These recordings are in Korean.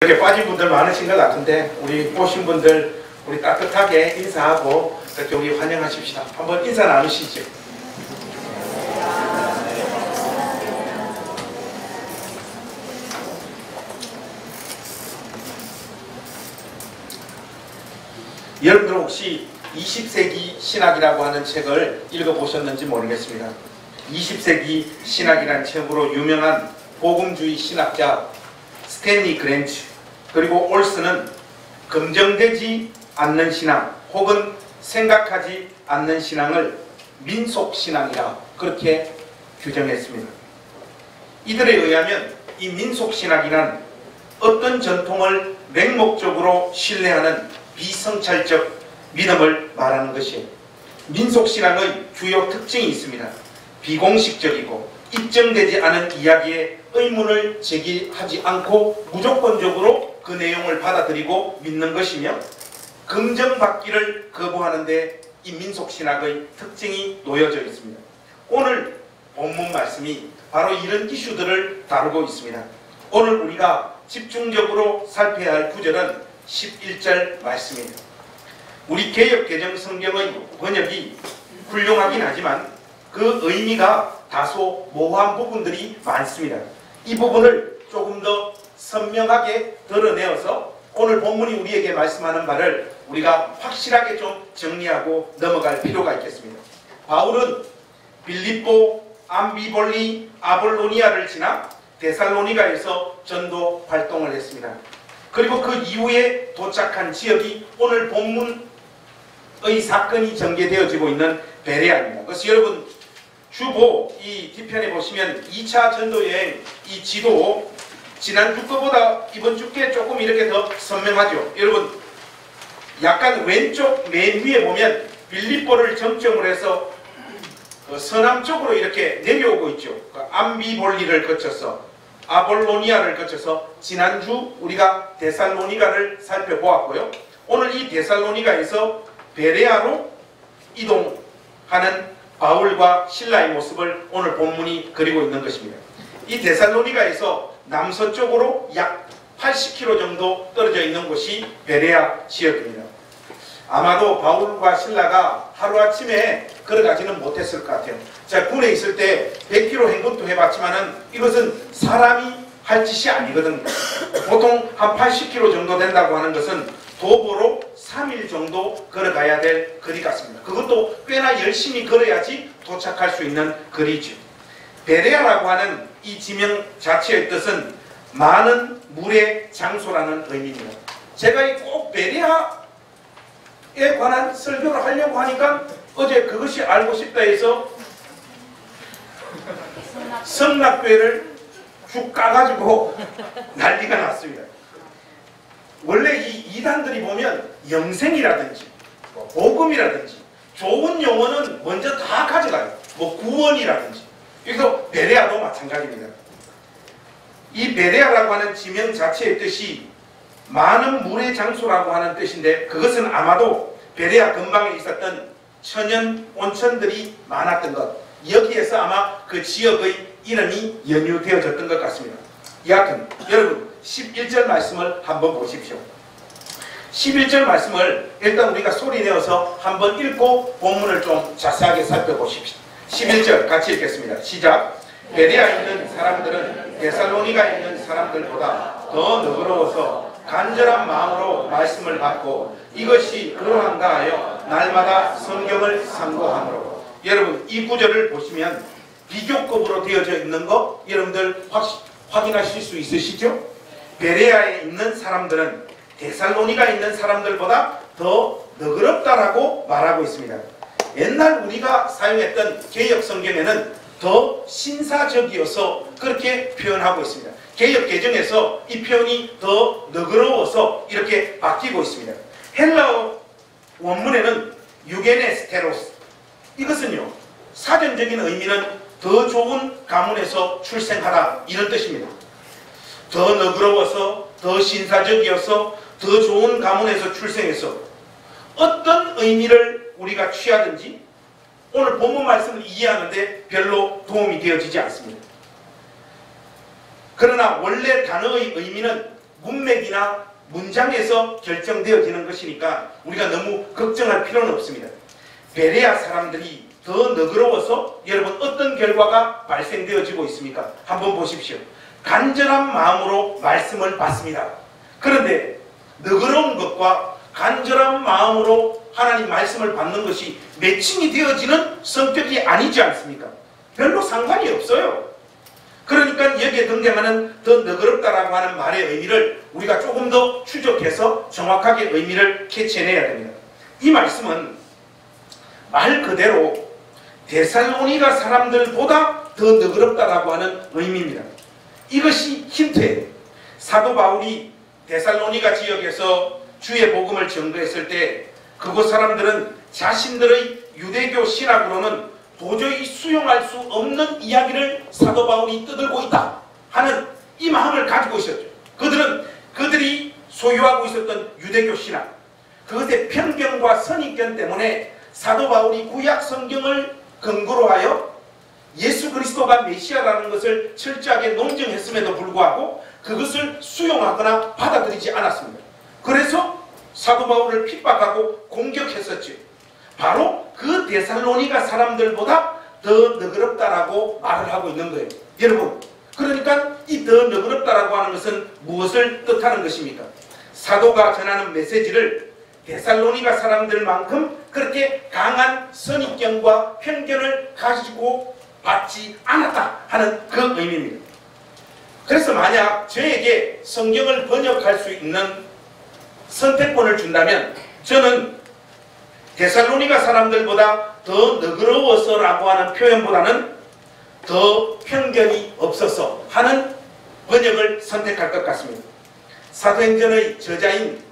이렇게 빠진 분들 많으신 것 같은데 우리 오신 분들 우리 따뜻하게 인사하고 이렇게 우리 환영하십시다. 한번 인사 나누시죠. 여러분들 혹시 20세기 신학이라고 하는 책을 읽어보셨는지 모르겠습니다. 20세기 신학이라는 책으로 유명한 복음주의 신학자 스탠리 그랜츠 그리고 올스는 검증되지 않는 신앙 혹은 생각하지 않는 신앙을 민속신앙이라 그렇게 규정했습니다. 이들에 의하면 이 민속신학이란 어떤 전통을 맹목적으로 신뢰하는 비성찰적 믿음을 말하는 것이에요. 민속신앙의 주요 특징이 있습니다. 비공식적이고 입증되지 않은 이야기에 의문을 제기하지 않고 무조건적으로 그 내용을 받아들이고 믿는 것이며 검증받기를 거부하는 데 이 민속신학의 특징이 놓여져 있습니다. 오늘 본문 말씀이 바로 이런 이슈들을 다루고 있습니다. 오늘 우리가 집중적으로 살펴야 할 구절은 11절 말씀입니다. 우리 개역개정 성경의 번역이 훌륭하긴 하지만 그 의미가 다소 모호한 부분들이 많습니다. 이 부분을 조금 더 선명하게 드러내어서 오늘 본문이 우리에게 말씀하는 바를 우리가 확실하게 좀 정리하고 넘어갈 필요가 있겠습니다. 바울은 빌립보, 암비볼리, 아볼로니아를 지나 데살로니가에서 전도 활동을 했습니다. 그리고 그 이후에 도착한 지역이 오늘 본문의 사건이 전개되어지고 있는 베레아입니다. 그래서 여러분 주보 이 뒤편에 보시면 2차 전도여행 이 지도 지난주 거보다 이번 주께 조금 이렇게 더 선명하죠. 여러분 약간 왼쪽 맨 위에 보면 빌립보를 정점으로 해서 서남쪽으로 이렇게 내려오고 있죠. 암비볼리를 거쳐서 아볼로니아를 거쳐서 지난주 우리가 데살로니가를 살펴보았고요. 오늘 이 데살로니가에서 베레아로 이동하는 바울과 실라의 모습을 오늘 본문이 그리고 있는 것입니다. 이 데살로니가에서 남서쪽으로 약 80km 정도 떨어져 있는 곳이 베레아 지역입니다. 아마도 바울과 실라가 하루아침에 걸어가지는 못했을 것 같아요. 제가 군에 있을 때 100km 행군도 해봤지만은 이것은 사람이 할 짓이 아니거든요. 보통 한 80km 정도 된다고 하는 것은 도보로 3일 정도 걸어가야 될 거리 같습니다. 그것도 꽤나 열심히 걸어야지 도착할 수 있는 거리죠. 베레아라고 하는 이 지명 자체의 뜻은 많은 물의 장소라는 의미입니다. 제가 꼭 베레아에 관한 설교를 하려고 하니까 어제 그것이 알고 싶다 해서 성락교회를 쭉 까가지고 난리가 났습니다. 원래 이 이단들이 보면 영생이라든지 복음이라든지 좋은 용어는 먼저 다 가져가요. 뭐 구원이라든지. 그래서 베레아도 마찬가지입니다. 이 베레아라고 하는 지명 자체의 뜻이 많은 물의 장소라고 하는 뜻인데 그것은 아마도 베레아 근방에 있었던 천연 온천들이 많았던 것, 여기에서 아마 그 지역의 이름이 연유되어졌던 것 같습니다. 여하튼 여러분 11절 말씀을 한번 보십시오. 11절 말씀을 일단 우리가 소리 내어서 한번 읽고 본문을 좀 자세하게 살펴보십시오. 11절 같이 읽겠습니다. 시작. 베레아에 있는 사람들은 데살로니가에 있는 사람들보다 더 너그러워서 간절한 마음으로 말씀을 받고 이것이 그러한가 하여 날마다 성경을 상고하므로. 여러분 이 구절을 보시면 비교급으로 되어져 있는 거 여러분들 확인하실 수 있으시죠? 베레아에 있는 사람들은 데살로니가에 있는 사람들보다 더 너그럽다라고 말하고 있습니다. 옛날 우리가 사용했던 개역 성경에는 더 신사적이어서 그렇게 표현하고 있습니다. 개역 개정에서 이 표현이 더 너그러워서 이렇게 바뀌고 있습니다. 헬라어 원문에는 유게네스테로스, 이것은요 사전적인 의미는 더 좋은 가문에서 출생하다 이런 뜻입니다. 더 너그러워서 더 신사적이어서 더 좋은 가문에서 출생해서 어떤 의미를 우리가 취하든지 오늘 본문 말씀을 이해하는데 별로 도움이 되어지지 않습니다. 그러나 원래 단어의 의미는 문맥이나 문장에서 결정되어지는 것이니까 우리가 너무 걱정할 필요는 없습니다. 베레아 사람들이 더 너그러워서 여러분 어떤 결과가 발생되어지고 있습니까? 한번 보십시오. 간절한 마음으로 말씀을 받습니다. 그런데 너그러운 것과 간절한 마음으로 하나님 말씀을 받는 것이 매칭이 되어지는 성격이 아니지 않습니까? 별로 상관이 없어요. 그러니까 여기에 등장하는 더 너그럽다라고 하는 말의 의미를 우리가 조금 더 추적해서 정확하게 의미를 캐치해내야 됩니다. 이 말씀은 말 그대로 데살로니가 사람들보다 더 너그럽다라고 하는 의미입니다. 이것이 힌트예요. 사도 바울이 데살로니가 지역에서 주의 복음을 전도했을 때 그곳 사람들은 자신들의 유대교 신학으로는 도저히 수용할 수 없는 이야기를 사도 바울이 떠들고 있다 하는 이 마음을 가지고 있었죠. 그들이 소유하고 있었던 유대교 신학, 그것의 편견과 선입견 때문에 사도 바울이 구약 성경을 근거로 하여 예수 그리스도가 메시아라는 것을 철저하게 논증했음에도 불구하고 그것을 수용하거나 받아들이지 않았습니다. 그래서 사도 바울을 핍박하고 공격했었죠. 바로 그 데살로니가 사람들보다 더 너그럽다라고 말을 하고 있는 거예요. 여러분, 그러니까 이 더 너그럽다라고 하는 것은 무엇을 뜻하는 것입니까? 사도가 전하는 메시지를 데살로니가 사람들만큼 그렇게 강한 선입견과 편견을 가지고 받지 않았다 하는 그 의미입니다. 그래서 만약 저에게 성경을 번역할 수 있는 선택권을 준다면 저는 데살로니가 사람들보다 더 너그러워서라고 하는 표현보다는 더 편견이 없어서 하는 번역을 선택할 것 같습니다. 사도행전의 저자인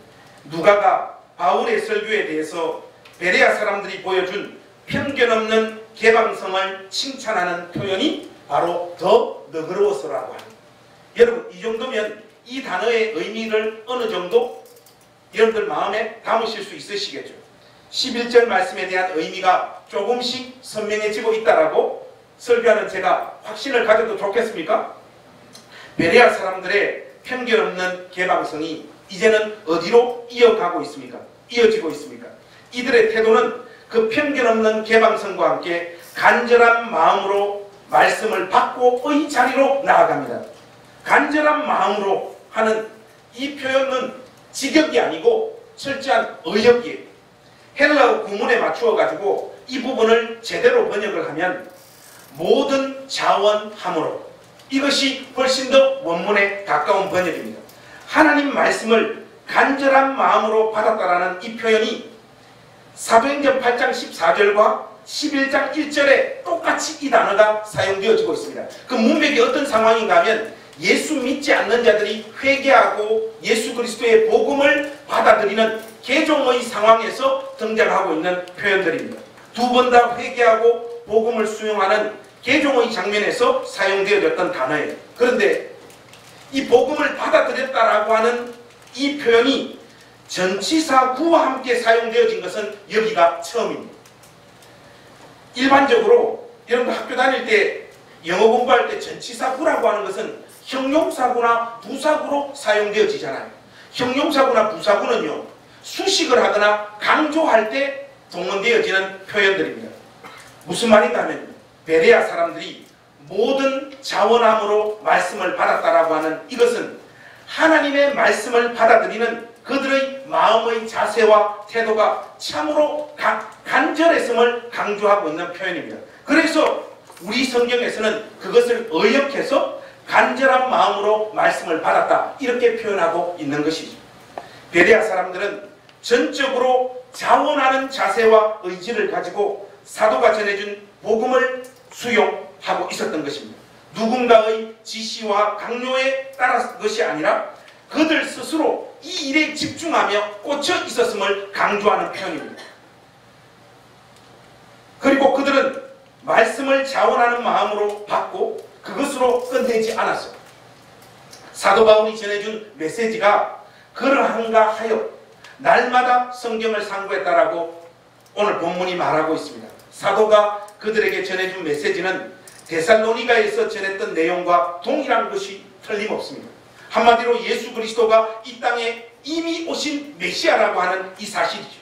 누가가 바울의 설교에 대해서 베레아 사람들이 보여준 편견 없는 개방성을 칭찬하는 표현이 바로 더 너그러워서라고 합니다. 여러분, 이 정도면 이 단어의 의미를 어느 정도 여러분들 마음에 담으실 수 있으시겠죠. 11절 말씀에 대한 의미가 조금씩 선명해지고 있다라고 설교하는 제가 확신을 가져도 좋겠습니까? 베레아 사람들의 편견 없는 개방성이 이제는 어디로 이어지고 있습니까? 이들의 태도는 그 편견 없는 개방성과 함께 간절한 마음으로 말씀을 받고의 자리로 나아갑니다. 간절한 마음으로 하는 이 표현은 직역이 아니고 철저한 의역이에요. 헬라어 구문에 맞추어 가지고 이 부분을 제대로 번역을 하면 모든 자원함으로, 이것이 훨씬 더 원문에 가까운 번역입니다. 하나님 말씀을 간절한 마음으로 받았다라는 이 표현이 사도행전 8장 14절과 11장 1절에 똑같이 이 단어가 사용되어지고 있습니다. 그 문맥이 어떤 상황인가 하면 예수 믿지 않는 자들이 회개하고 예수 그리스도의 복음을 받아들이는 개종의 상황에서 등장하고 있는 표현들입니다. 두 번 다 회개하고 복음을 수용하는 개종의 장면에서 사용되어졌던 단어예요. 그런데 이 복음을 받아들였다라고 하는 이 표현이 전치사 구와 함께 사용되어진 것은 여기가 처음입니다. 일반적으로 여러분들 학교 다닐 때 영어 공부할 때 전치사 구라고 하는 것은 형용사구나 부사구로 사용되어지잖아요. 형용사구나 부사구는요, 수식을 하거나 강조할 때 동원되어지는 표현들입니다. 무슨 말인가 하면 베레아 사람들이 모든 자원함으로 말씀을 받았다라고 하는 이것은 하나님의 말씀을 받아들이는 그들의 마음의 자세와 태도가 참으로 간절했음을 강조하고 있는 표현입니다. 그래서 우리 성경에서는 그것을 의역해서 간절한 마음으로 말씀을 받았다 이렇게 표현하고 있는 것이죠. 베레아 사람들은 전적으로 자원하는 자세와 의지를 가지고 사도가 전해준 복음을 수용하고 있었던 것입니다. 누군가의 지시와 강요에 따른 것이 아니라 그들 스스로 이 일에 집중하며 꽂혀 있었음을 강조하는 표현입니다. 그리고 그들은 말씀을 자원하는 마음으로 받고 그것으로 끝내지 않았어요. 사도 바울이 전해준 메시지가 그러한가 하여 날마다 성경을 상고했다라고 오늘 본문이 말하고 있습니다. 사도가 그들에게 전해준 메시지는 데살로니가에서 전했던 내용과 동일한 것이 틀림없습니다. 한마디로 예수 그리스도가 이 땅에 이미 오신 메시아라고 하는 이 사실이죠.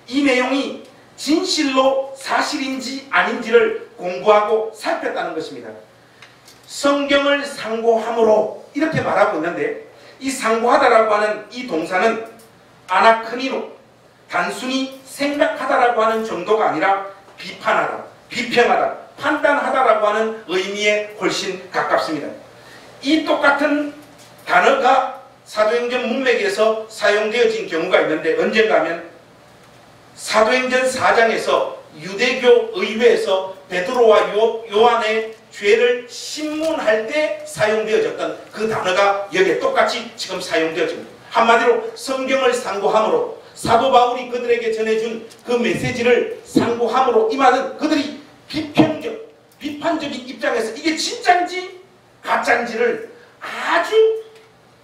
이 내용이 진실로 사실인지 아닌지를 공부하고 살폈다는 것입니다. 성경을 상고함으로 이렇게 말하고 있는데, 이 상고하다라고 하는 이 동사는 아나크니노, 단순히 생각하다라고 하는 정도가 아니라 비판하다, 비평하다, 판단하다라고 하는 의미에 훨씬 가깝습니다. 이 똑같은 단어가 사도행전 문맥에서 사용되어진 경우가 있는데, 언젠가 하면 사도행전 4장에서 유대교 의회에서 베드로와 요한의 죄를 신문할 때 사용되어졌던 그 단어가 여기에 똑같이 지금 사용되어집니다. 한마디로 성경을 상고함으로, 사도 바울이 그들에게 전해준 그 메시지를 상고함으로, 이 말은 그들이 비판적인 입장에서 이게 진짜인지 가짜인지를 아주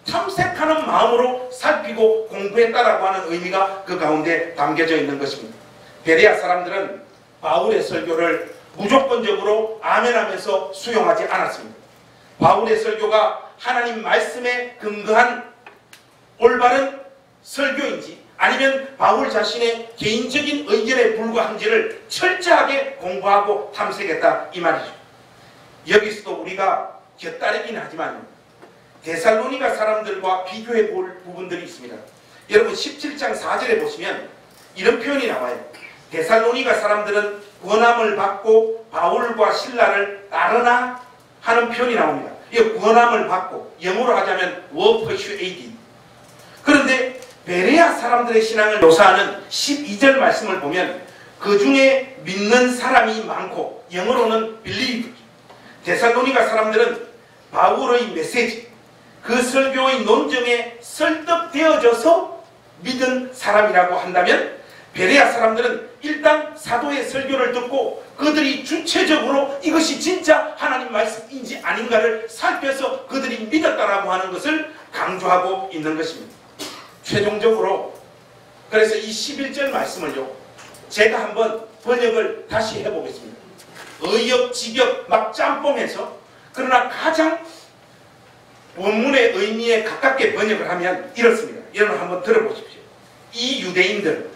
탐색하는 마음으로 살피고 공부했다라고 하는 의미가 그 가운데 담겨져 있는 것입니다. 베레아 사람들은 바울의 설교를 무조건적으로 아멘하면서 수용하지 않았습니다. 바울의 설교가 하나님 말씀에 근거한 올바른 설교인지 아니면 바울 자신의 개인적인 의견에 불과한지를 철저하게 공부하고 탐색했다, 이 말이죠. 여기서도 우리가 곁다리긴 하지만 데살로니가 사람들과 비교해 볼 부분들이 있습니다. 여러분 17장 4절에 보시면 이런 표현이 나와요. 데살로니가 사람들은 권함을 받고 바울과 실라를 따르나 하는 표현이 나옵니다. 이 권함을 받고, 영어로 하자면 were persuaded. 그런데 베레아 사람들의 신앙을 묘사하는 12절 말씀을 보면 그 중에 믿는 사람이 많고, 영어로는 believe. 데살로니가 사람들은 바울의 메시지, 그 설교의 논정에 설득되어져서 믿은 사람이라고 한다면, 베레아 사람들은 일단 사도의 설교를 듣고 그들이 주체적으로 이것이 진짜 하나님 말씀인지 아닌가를 살펴서 그들이 믿었다라고 하는 것을 강조하고 있는 것입니다. 최종적으로 그래서 이 11절 말씀을요, 제가 한번 번역을 다시 해보겠습니다. 의역직역 막 짬뽕해서, 그러나 가장 원문의 의미에 가깝게 번역을 하면 이렇습니다. 여러분 한번 들어보십시오. 이 유대인들,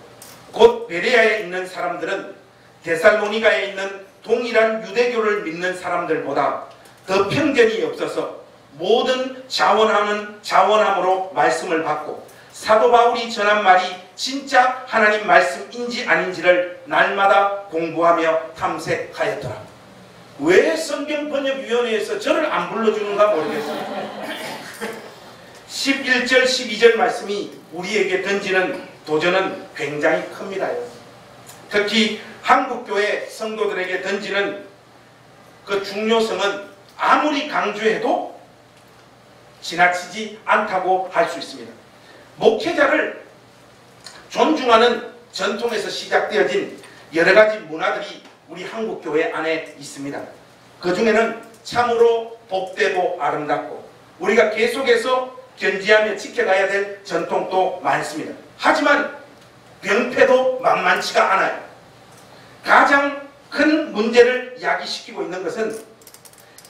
곧 베레아에 있는 사람들은 데살로니가에 있는 동일한 유대교를 믿는 사람들보다 더 편견이 없어서 모든 자원함으로 말씀을 받고, 사도 바울이 전한 말이 진짜 하나님 말씀인지 아닌지를 날마다 공부하며 탐색하였더라. 왜 성경번역위원회에서 저를 안 불러주는가 모르겠습니다. 11절 12절 말씀이 우리에게 던지는 도전은 굉장히 큽니다. 특히 한국교회 성도들에게 던지는 그 중요성은 아무리 강조해도 지나치지 않다고 할 수 있습니다. 목회자를 존중하는 전통에서 시작되어진 여러 가지 문화들이 우리 한국교회 안에 있습니다. 그 중에는 참으로 복되고 아름답고 우리가 계속해서 견지하며 지켜가야 될 전통도 많습니다. 하지만 병폐도 만만치가 않아요. 가장 큰 문제를 야기시키고 있는 것은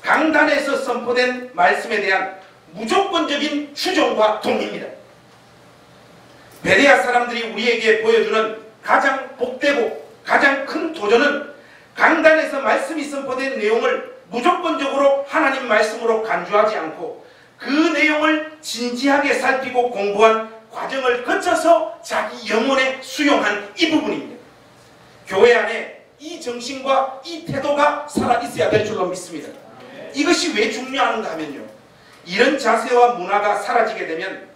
강단에서 선포된 말씀에 대한 무조건적인 추종과 동의입니다. 베레아 사람들이 우리에게 보여주는 가장 복되고 가장 큰 도전은 강단에서 말씀이 선포된 내용을 무조건적으로 하나님 말씀으로 간주하지 않고 그 내용을 진지하게 살피고 공부한 과정을 거쳐서 자기 영혼에 수용한 이 부분입니다. 교회 안에 이 정신과 이 태도가 살아있어야 될 줄로 믿습니다. 이것이 왜 중요한가 하면요, 이런 자세와 문화가 사라지게 되면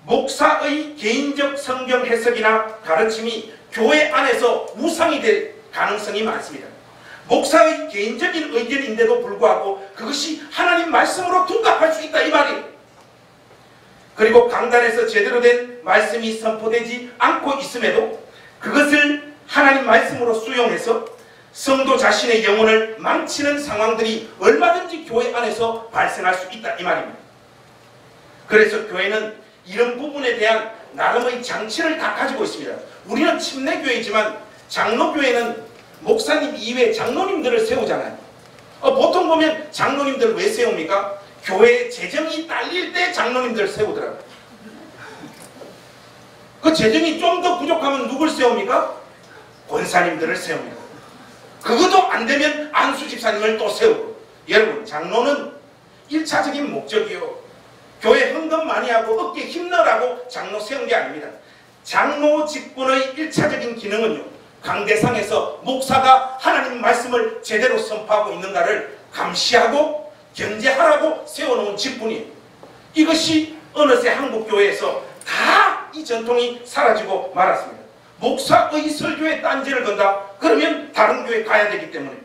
목사의 개인적 성경 해석이나 가르침이 교회 안에서 우상이 될 가능성이 많습니다. 목사의 개인적인 의견인데도 불구하고 그것이 하나님 말씀으로 둔갑할 수 있다, 이 말이에요. 그리고 강단에서 제대로 된 말씀이 선포되지 않고 있음에도 그것을 하나님 말씀으로 수용해서 성도 자신의 영혼을 망치는 상황들이 얼마든지 교회 안에서 발생할 수 있다, 이 말입니다. 그래서 교회는 이런 부분에 대한 나름의 장치를 다 가지고 있습니다. 우리는 침례교회지만 장로교회는 목사님 이외에 장로님들을 세우잖아요. 보통 보면 장로님들 왜 세웁니까? 교회 재정이 딸릴 때 장로님들 세우더라고요. 그 재정이 좀 더 부족하면 누굴 세웁니까? 권사님들을 세웁니다. 그것도 안 되면 안수 집사님을 또 세우고. 여러분, 장로는 1차적인 목적이요, 교회 헌금 많이 하고 어깨 힘내라고 장로 세운 게 아닙니다. 장로 직분의 1차적인 기능은요, 강대상에서 목사가 하나님 말씀을 제대로 선포하고 있는가를 감시하고 견제하라고 세워놓은 직분이에요. 이것이 어느새 한국교회에서 다 이 전통이 사라지고 말았습니다. 목사의 설교에 딴지를 건다? 그러면 다른 교회 가야 되기 때문에.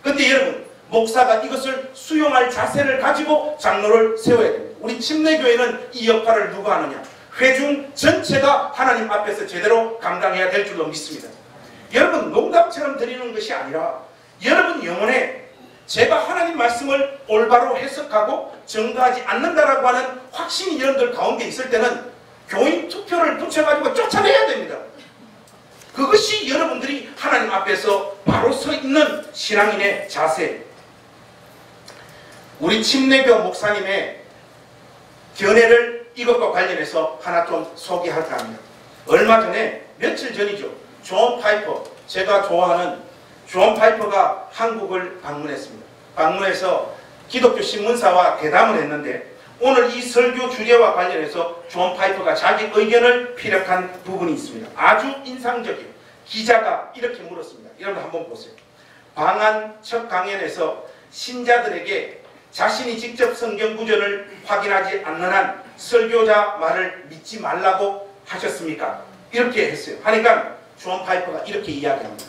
근데 여러분, 목사가 이것을 수용할 자세를 가지고 장로를 세워야 됩니다. 우리 침례교회는 이 역할을 누가 하느냐? 회중 전체가 하나님 앞에서 제대로 감당해야 될 줄로 믿습니다. 여러분, 농담처럼 드리는 것이 아니라 여러분 영혼에 제가 하나님 말씀을 올바로 해석하고 증거하지 않는다라고 하는 확신이 여러분들 가운데 있을 때는 교인 투표를 붙여가지고 쫓아내야 됩니다. 그것이 여러분들이 하나님 앞에서 바로 서 있는 신앙인의 자세. 우리 침례교 목사님의 견해를 이것과 관련해서 하나 좀 소개할까 합니다. 얼마 전에, 며칠 전이죠, 존 파이퍼, 제가 좋아하는 존 파이퍼가 한국을 방문했습니다. 방문해서 기독교 신문사와 대담을 했는데, 오늘 이 설교 주제와 관련해서 존 파이퍼가 자기 의견을 피력한 부분이 있습니다. 아주 인상적이에요. 기자가 이렇게 물었습니다. 여러분 한번 보세요. 방한 첫 강연에서 신자들에게 자신이 직접 성경 구절을 확인하지 않는 한 설교자 말을 믿지 말라고 하셨습니까? 이렇게 했어요. 하니까 존 파이퍼가 이렇게 이야기합니다.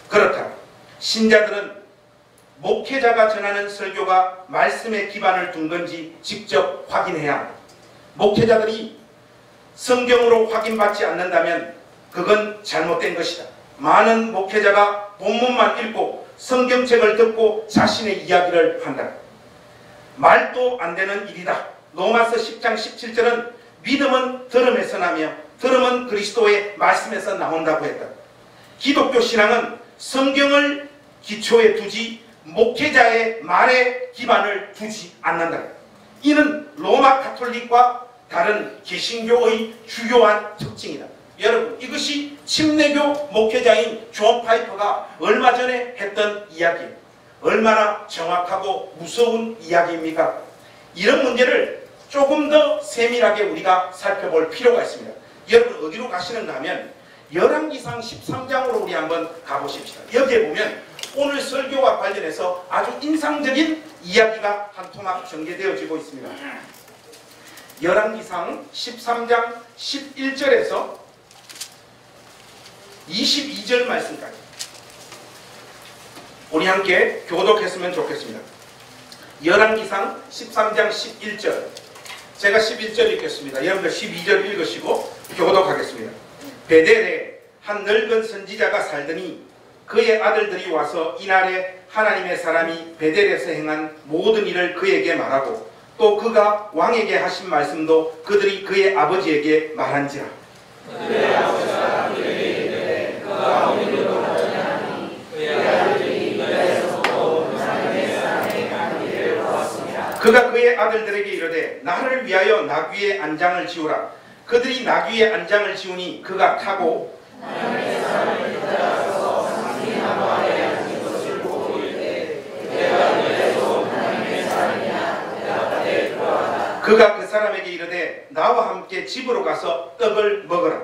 그렇다. 신자들은 목회자가 전하는 설교가 말씀에 기반을 둔 건지 직접 확인해야 합니다. 목회자들이 성경으로 확인받지 않는다면 그건 잘못된 것이다. 많은 목회자가 본문만 읽고 성경책을 듣고 자신의 이야기를 한다. 말도 안 되는 일이다. 로마서 10장 17절은 믿음은 들음에서 나며 들음은 그리스도의 말씀에서 나온다고 했다. 기독교 신앙은 성경을 기초에 두지 목회자의 말에 기반을 두지 않는다. 이는 로마 가톨릭과 다른 개신교의 주요한 특징이다. 여러분, 이것이 침례교 목회자인 존 파이퍼가 얼마 전에 했던 이야기예요. 얼마나 정확하고 무서운 이야기입니까? 이런 문제를 조금 더 세밀하게 우리가 살펴볼 필요가 있습니다. 여러분, 어디로 가시는가 하면 열왕기상 13장으로 우리 한번 가보십시다. 여기에 보면 오늘 설교와 관련해서 아주 인상적인 이야기가 한 토막 전개되어지고 있습니다. 열왕기상 13장 11절에서 22절 말씀까지 우리 함께 교독했으면 좋겠습니다. 열왕기상 13장 11절, 제가 11절 읽겠습니다. 여러분들 12절 읽으시고 교독하겠습니다. 베델에 한 늙은 선지자가 살더니 그의 아들들이 와서 이날에 하나님의 사람이 베델에서 행한 모든 일을 그에게 말하고 또 그가 왕에게 하신 말씀도 그들이 그의 아버지에게 말한지라. 그의 아버지가 그에게 이르되 그가 어디로 가느냐니 그의 아들들이 유다에서부터 하나님의 사람의 간 길을 보았습니다. 그가 그의 아들들에게 이르되 나를 위하여 나귀의 안장을 지우라. 그들이 나귀의 안장을 지우니 그가 타고 하나님의 사람을 따라서 상수리나무 아래 앉은 것을 보고 이르되 내가 유다에서 온 하나님의 사람이냐 대답하되 그러하다. 그가 그 사람에게 이르되 나와 함께 집으로 가서 떡을 먹으라.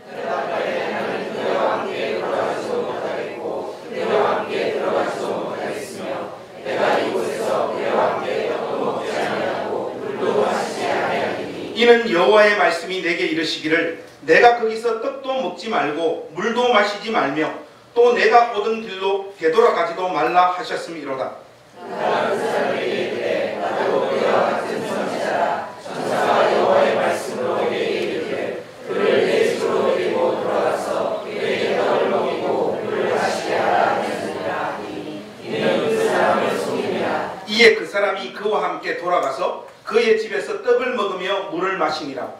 대답하되 나는 그와 함께 들어가지도 못하겠고 그와 함께 들어가지도 못하겠으며 내가 이곳에서 그와 함께 떡도 먹지 아니하고 물도 마시지 아니하리니 이는 여호와의 말씀이 내게 이르시기를 내가 거기서 떡도 먹지 말고 물도 마시지 말며 또 내가 오던 길로 되돌아가지도 말라 하셨음이로다. 그 사람에게 이르되 나도 그와 같은 선지자라. 천사가 여호와의 말씀으로 내게 이르되 그를 내 집으로 데리고 돌아가서 그에게 떡을 먹이고 물을 마시게 하라 하였느니라. 이는 그 사람을 속이니라. 이에 그 사람이 그와 함께 돌아가서 그의 집에서 떡을 먹으며 물을 마시니라.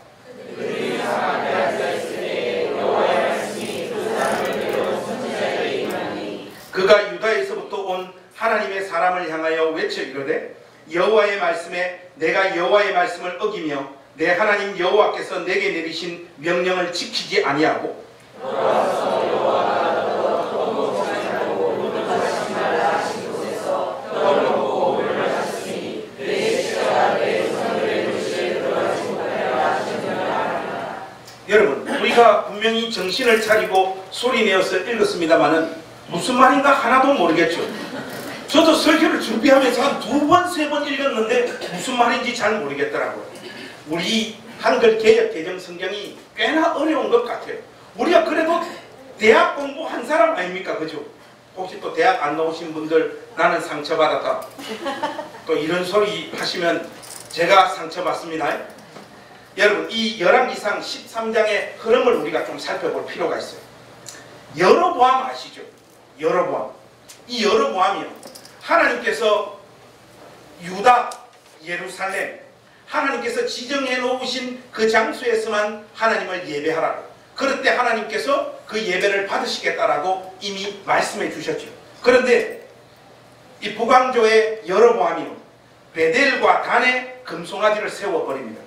그들이 상 앞에 앉아있을 때에 여호와의 말씀이 그 사람을 데려온 선지자에게 임하니 그가 유다에서부터 온 하나님의 사람을 향하여 외쳐 이르되 여호와의 말씀에 내가 여호와의 말씀을 어기며 내 하나님 여호와께서 내게 내리신 명령을 지키지 아니하고 여러분, 우리가 분명히 정신을 차리고 소리내어서 읽었습니다마는 무슨 말인가 하나도 모르겠죠. 저도 설교를 준비하면서 한 2번, 3번 읽었는데 무슨 말인지 잘 모르겠더라고요. 우리 한글 개역 개정 성경이 꽤나 어려운 것 같아요. 우리가 그래도 대학 공부한 사람 아닙니까? 그죠? 혹시 또 대학 안 나오신 분들 나는 상처받았다. 또 이런 소리 하시면 제가 상처받습니다. 여러분, 이 열왕기상 13장의 흐름을 우리가 좀 살펴볼 필요가 있어요. 여로보암 아시죠? 여로보암. 이 여로보암이요, 하나님께서 유다, 예루살렘, 하나님께서 지정해 놓으신 그 장소에서만 하나님을 예배하라고, 그럴 때 하나님께서 그 예배를 받으시겠다라고 이미 말씀해 주셨죠. 그런데 이 북왕조의 여로보암이요, 베델과 단에 금송아지를 세워버립니다.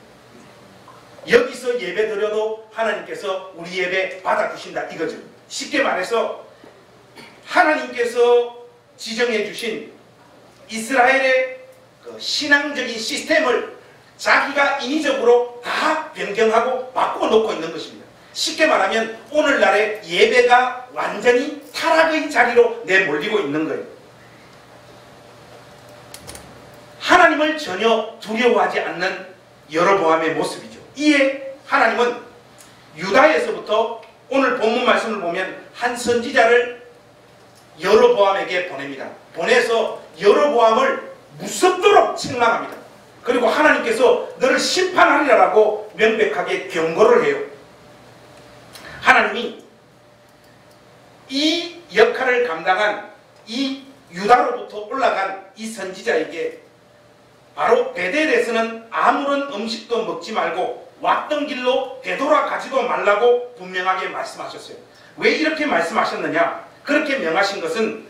여기서 예배 드려도 하나님께서 우리 예배 받아주신다 이거죠. 쉽게 말해서 하나님께서 지정해 주신 이스라엘의 그 신앙적인 시스템을 자기가 인위적으로 다 변경하고 바꿔놓고 있는 것입니다. 쉽게 말하면 오늘날의 예배가 완전히 타락의 자리로 내몰리고 있는 거예요. 하나님을 전혀 두려워하지 않는 여로보암의 모습이죠. 이에 하나님은 유다에서부터 오늘 본문 말씀을 보면 한 선지자를 여로보암에게 보냅니다. 보내서 여로보암을 무섭도록 책망합니다. 그리고 하나님께서 너를 심판하리라고 명백하게 경고를 해요. 하나님이 이 역할을 감당한 이 유다로부터 올라간 이 선지자에게 바로 베델에서는 아무런 음식도 먹지 말고 왔던 길로 되돌아가지도 말라고 분명하게 말씀하셨어요. 왜 이렇게 말씀하셨느냐? 그렇게 명하신 것은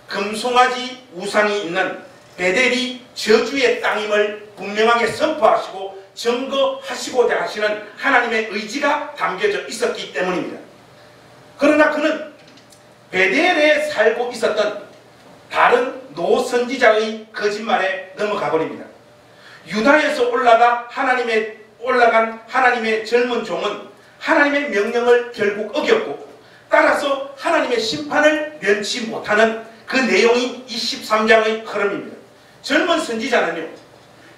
금송아지 우상이 있는 베델이 저주의 땅임을 분명하게 선포하시고 증거하시고자 하시는 하나님의 의지가 담겨져 있었기 때문입니다. 그러나 그는 베델에 살고 있었던 다른 노선지자의 거짓말에 넘어가 버립니다. 유다에서 올라간 하나님의 젊은 종은 하나님의 명령을 결국 어겼고, 따라서 하나님의 심판을 면치 못하는 그 내용이 이 13장의 흐름입니다. 젊은 선지자는요,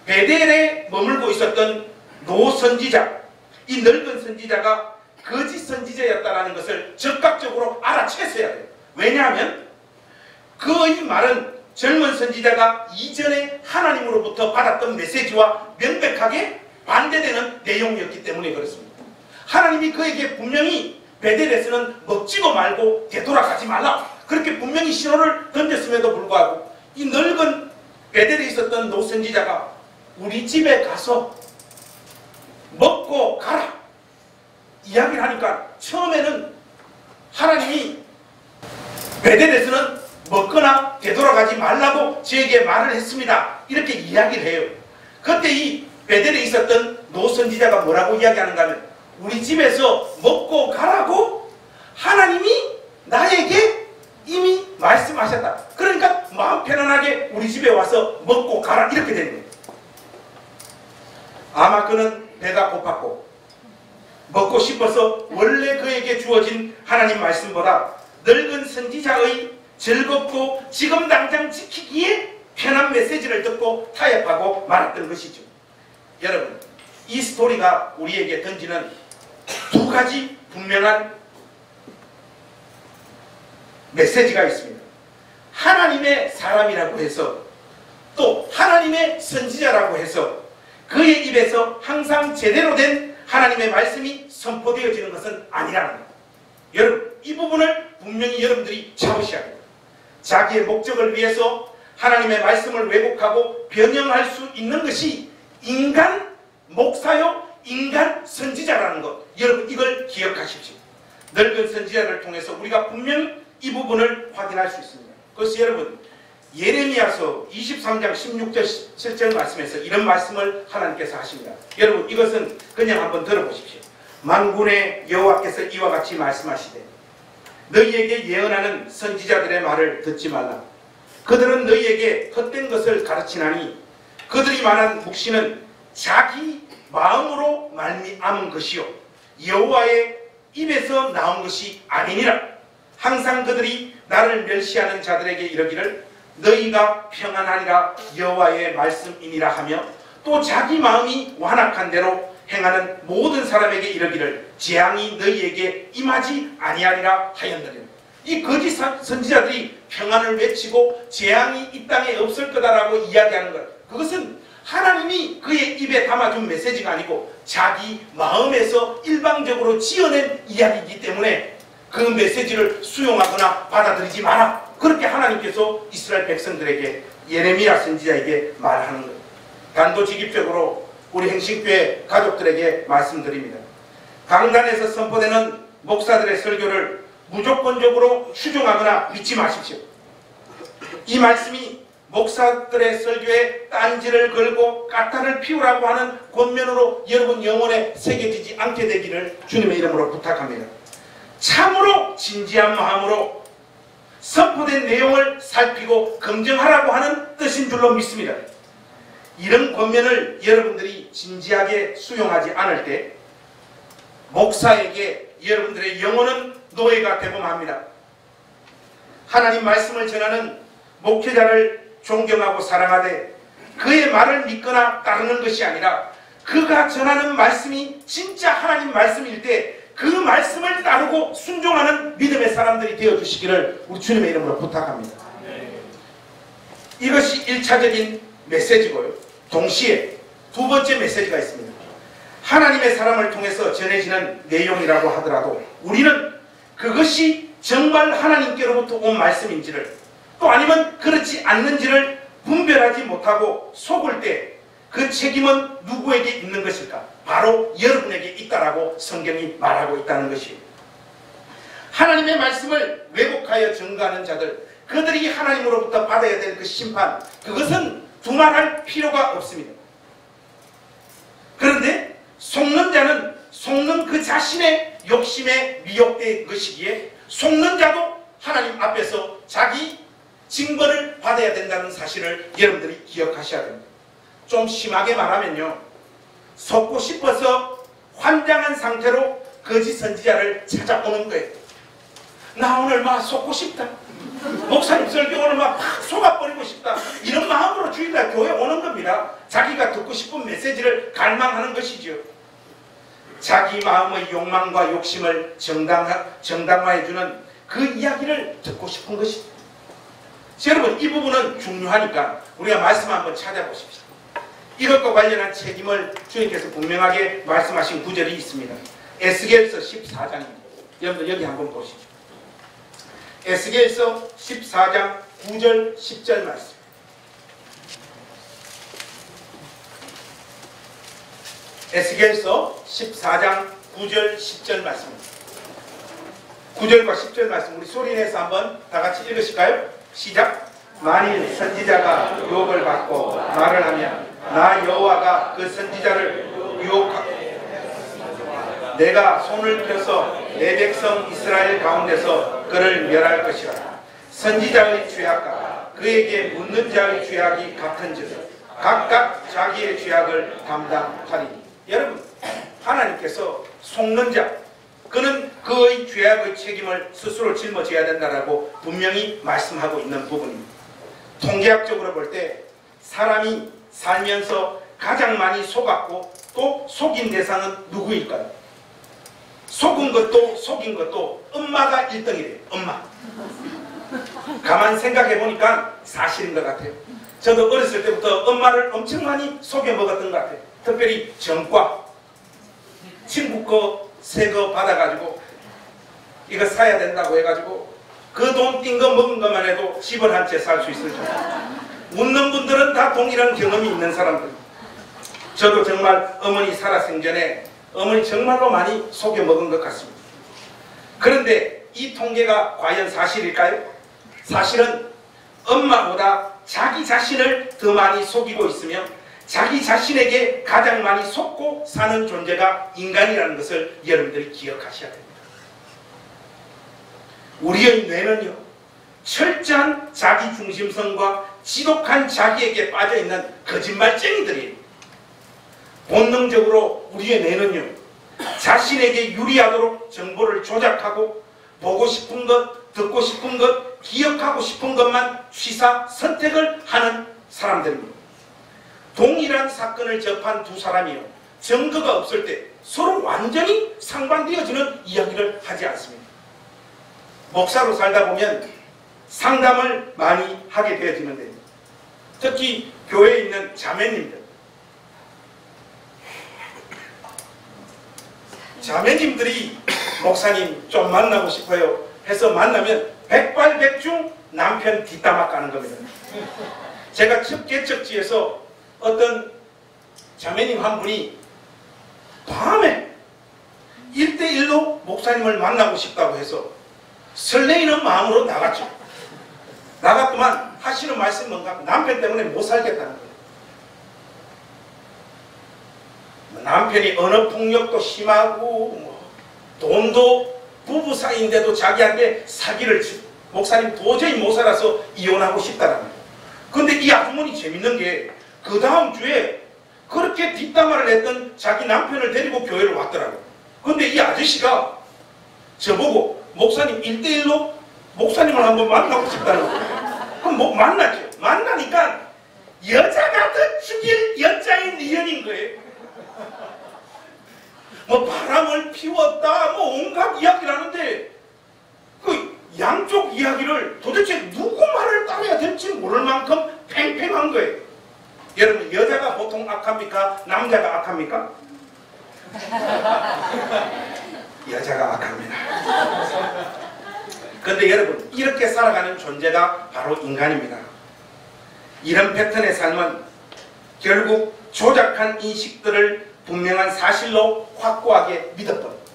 베델에 머물고 있었던 노선지자, 이 늙은 선지자가 거짓 선지자였다는 것을 적극적으로 알아챘어야 돼요. 왜냐하면 그의 말은 젊은 선지자가 이전에 하나님으로부터 받았던 메시지와 명백하게 반대되는 내용이었기 때문에 그렇습니다. 하나님이 그에게 분명히 베델에서는 먹지도 말고 되돌아가지 말라, 그렇게 분명히 신호를 던졌음에도 불구하고 이 늙은 베델에 있었던 노선지자가 우리 집에 가서 먹고 가라 이야기를 하니까, 처음에는 하나님이 베델에서는 먹거나 되돌아가지 말라고 저에게 말을 했습니다, 이렇게 이야기를 해요. 그때 이 베델에 있었던 노선지자가 뭐라고 이야기하는가 하면, 우리 집에서 먹고 가라고 하나님이 나에게 이미 말씀하셨다. 그러니까 마음 편안하게 우리 집에 와서 먹고 가라, 이렇게 되는 거예요. 아마 그는 배가 고팠고 먹고 싶어서 원래 그에게 주어진 하나님 말씀보다 늙은 선지자의 즐겁고 지금 당장 지키기에 편한 메시지를 듣고 타협하고 말았던 것이죠. 여러분, 이 스토리가 우리에게 던지는 두 가지 분명한 메시지가 있습니다. 하나님의 사람이라고 해서, 또 하나님의 선지자라고 해서 그의 입에서 항상 제대로 된 하나님의 말씀이 선포되어지는 것은 아니라는 겁니다. 여러분, 이 부분을 분명히 여러분들이 잡으셔야 합니다. 자기의 목적을 위해서 하나님의 말씀을 왜곡하고 변형할 수 있는 것이 인간 목사요, 인간 선지자라는 것, 여러분 이걸 기억하십시오. 늙은 선지자를 통해서 우리가 분명히 이 부분을 확인할 수 있습니다. 그래서 여러분, 예레미야서 23장 16절 17절 말씀에서 이런 말씀을 하나님께서 하십니다. 여러분 이것은 그냥 한번 들어보십시오. 만군의 여호와께서 이와 같이 말씀하시되 너희에게 예언하는 선지자들의 말을 듣지 말라. 그들은 너희에게 헛된 것을 가르치나니 그들이 말한 묵시는 자기 마음으로 말미암은 것이요 여호와의 입에서 나온 것이 아니니라. 항상 그들이 나를 멸시하는 자들에게 이르기를 너희가 평안하리라 여호와의 말씀이니라 하며 또 자기 마음이 완악한 대로 행하는 모든 사람에게 이르기를 재앙이 너희에게 임하지 아니하리라 하였느니라. 이 거짓 선지자들이 평안을 외치고 재앙이 이 땅에 없을 거다라고 이야기하는 것, 그것은 하나님이 그의 입에 담아준 메시지가 아니고 자기 마음에서 일방적으로 지어낸 이야기이기 때문에 그 메시지를 수용하거나 받아들이지 마라. 그렇게 하나님께서 이스라엘 백성들에게 예레미야 선지자에게 말하는 거예요. 단도직입적으로 우리 행신교회 가족들에게 말씀드립니다. 강단에서 선포되는 목사들의 설교를 무조건적으로 추종하거나 믿지 마십시오. 이 말씀이 목사들의 설교에 딴지를 걸고 까탈을 피우라고 하는 권면으로 여러분 영혼에 새겨지지 않게 되기를 주님의 이름으로 부탁합니다. 참으로 진지한 마음으로 선포된 내용을 살피고 검증하라고 하는 뜻인 줄로 믿습니다. 이런 권면을 여러분들이 진지하게 수용하지 않을 때 목사에게 여러분들의 영혼은 노예가 되고 맙니다. 하나님 말씀을 전하는 목회자를 존경하고 사랑하되 그의 말을 믿거나 따르는 것이 아니라 그가 전하는 말씀이 진짜 하나님 말씀일 때 그 말씀을 따르고 순종하는 믿음의 사람들이 되어주시기를 우리 주님의 이름으로 부탁합니다. 이것이 1차적인 메시지고요. 동시에 두 번째 메시지가 있습니다. 하나님의 사람을 통해서 전해지는 내용이라고 하더라도 우리는 그것이 정말 하나님께로부터 온 말씀인지를 또 아니면 그렇지 않는지를 분별하지 못하고 속을 때 그 책임은 누구에게 있는 것일까? 바로 여러분에게 있다라고 성경이 말하고 있다는 것이에요. 하나님의 말씀을 왜곡하여 증거하는 자들, 그들이 하나님으로부터 받아야 될 그 심판, 그것은 두말할 필요가 없습니다. 그런데 속는 자는 속는 그 자신의 욕심에 미혹된 것이기에 속는 자도 하나님 앞에서 자기 징벌을 받아야 된다는 사실을 여러분들이 기억하셔야 됩니다. 좀 심하게 말하면요, 속고 싶어서 환장한 상태로 거짓 선지자를 찾아오는 거예요. 나 오늘 막 속고 싶다. 목사님 설교 오늘 막 속아버리고 싶다. 이런 마음으로 주일날 교회 오는 겁니다. 자기가 듣고 싶은 메시지를 갈망하는 것이죠. 자기 마음의 욕망과 욕심을 정당화해주는 그 이야기를 듣고 싶은 것이죠. 여러분, 이 부분은 중요하니까 우리가 말씀 한번 찾아보십시오. 이것과 관련한 책임을 주님께서 분명하게 말씀하신 구절이 있습니다. 에스겔서 14장입니다. 여러분들 여기 한번 보시죠. 에스겔서 14장 9절 10절 말씀. 에스겔서 14장 9절 10절 말씀입니다. 9절과 10절 말씀 우리 소리내서 한번 다 같이 읽으실까요? 시작. 만일 선지자가 유혹을 받고 말을 하면 나 여호와가 그 선지자를 유혹하고 내가 손을 펴서 내 백성 이스라엘 가운데서 그를 멸할 것이라. 선지자의 죄악과 그에게 묻는 자의 죄악이 같은즉 각각 자기의 죄악을 담당하리니. 여러분, 하나님께서 속는 자, 그는 그의 죄악의 책임을 스스로 짊어져야 된다라고 분명히 말씀하고 있는 부분입니다. 통계학적으로 볼 때 사람이 살면서 가장 많이 속았고 또 속인 대상은 누구일까요? 속은 것도 속인 것도 엄마가 1등이래요. 엄마. 가만 생각해 보니까 사실인 것 같아요. 저도 어렸을 때부터 엄마를 엄청 많이 속여 먹었던 것 같아요. 특별히 전과 친구 거 새 거 받아가지고 이거 사야 된다고 해가지고 그 돈 띈 거 먹은 것만 해도 집을 한 채 살 수 있을 정도. 웃는 분들은 다 동일한 경험이 있는 사람들. 저도 정말 어머니 살아생전에 어머니 정말로 많이 속여 먹은 것 같습니다. 그런데 이 통계가 과연 사실일까요? 사실은 엄마보다 자기 자신을 더 많이 속이고 있으며 자기 자신에게 가장 많이 속고 사는 존재가 인간이라는 것을 여러분들이 기억하셔야 됩니다. 우리의 뇌는요, 철저한 자기중심성과 지독한 자기에게 빠져있는 거짓말쟁이들이에요. 본능적으로 우리의 뇌는요, 자신에게 유리하도록 정보를 조작하고 보고 싶은 것, 듣고 싶은 것, 기억하고 싶은 것만 취사 선택을 하는 사람들입니다. 동일한 사건을 접한 두 사람이요, 증거가 없을 때 서로 완전히 상반되어지는 이야기를 하지 않습니다. 목사로 살다 보면 상담을 많이 하게 되어지는데, 특히 교회에 있는 자매님들, 자매님들이 목사님 좀 만나고 싶어요 해서 만나면 백발백중 남편 뒷담화 까는 겁니다. 제가 첫 개척지에서 어떤 자매님 한 분이 밤에 1대1로 목사님을 만나고 싶다고 해서 설레이는 마음으로 나갔죠. 나갔더만 하시는 말씀이 뭔가 남편 때문에 못 살겠다는 거예요. 남편이 언어폭력도 심하고 돈도 부부 사이인데도 자기한테 사기를 치고 목사님 도저히 못 살아서 이혼하고 싶다는 거예요. 근데 이 아주머니 재밌는 게 그 다음 주에 그렇게 뒷담화를 했던 자기 남편을 데리고 교회를 왔더라고요. 근데 이 아저씨가 저보고 목사님 1대1로 목사님을 한번 만나고 싶다는 거예요. 그럼 뭐 만났죠. 만나니까 여자가 더 죽일 여자인 이연인 거예요. 뭐 바람을 피웠다 뭐 온갖 이야기를 하는데 그 양쪽 이야기를 도대체 누구 말을 따라야 될지 모를 만큼 팽팽한 거예요. 여러분, 여자가 보통 악합니까? 남자가 악합니까? 여자가 악합니다. 그런데 여러분, 이렇게 살아가는 존재가 바로 인간입니다. 이런 패턴의 삶은 결국 조작한 인식들을 분명한 사실로 확고하게 믿어버립니다.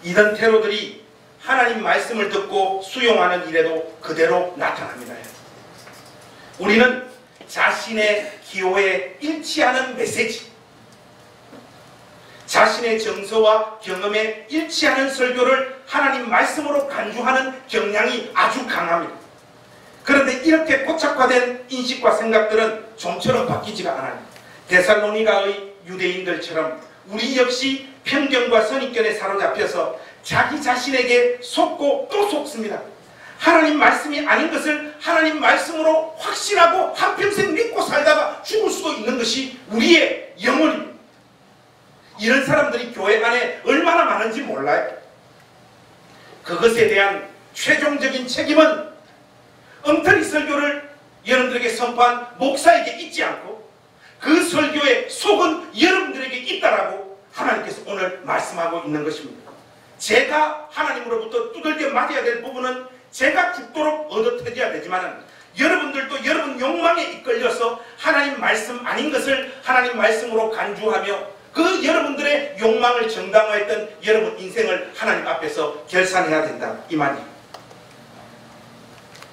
이런 테러들이 하나님 말씀을 듣고 수용하는 일에도 그대로 나타납니다. 우리는 자신의 기호에 일치하는 메시지, 자신의 정서와 경험에 일치하는 설교를 하나님 말씀으로 간주하는 경향이 아주 강합니다. 그런데 이렇게 고착화된 인식과 생각들은 좀처럼 바뀌지가 않아요. 데살로니가의 유대인들처럼 우리 역시 편견과 선입견에 사로잡혀서 자기 자신에게 속고 또 속습니다. 하나님 말씀이 아닌 것을 하나님 말씀으로 확신하고 한평생 믿고 살다가 죽을 수도 있는 것이 우리의 영혼입니다. 이런 사람들이 교회 안에 얼마나 많은지 몰라요. 그것에 대한 최종적인 책임은 엉터리 설교를 여러분들에게 선포한 목사에게 있지 않고 그 설교의 속은 여러분들에게 있다라고 하나님께서 오늘 말씀하고 있는 것입니다. 제가 하나님으로부터 두들겨 맞아야 될 부분은 제가 죽도록 얻어터져야 되지만 여러분들도 여러분 욕망에 이끌려서 하나님 말씀 아닌 것을 하나님 말씀으로 간주하며 그 여러분들의 욕망을 정당화했던 여러분 인생을 하나님 앞에서 결산해야 된다, 이 말이에요.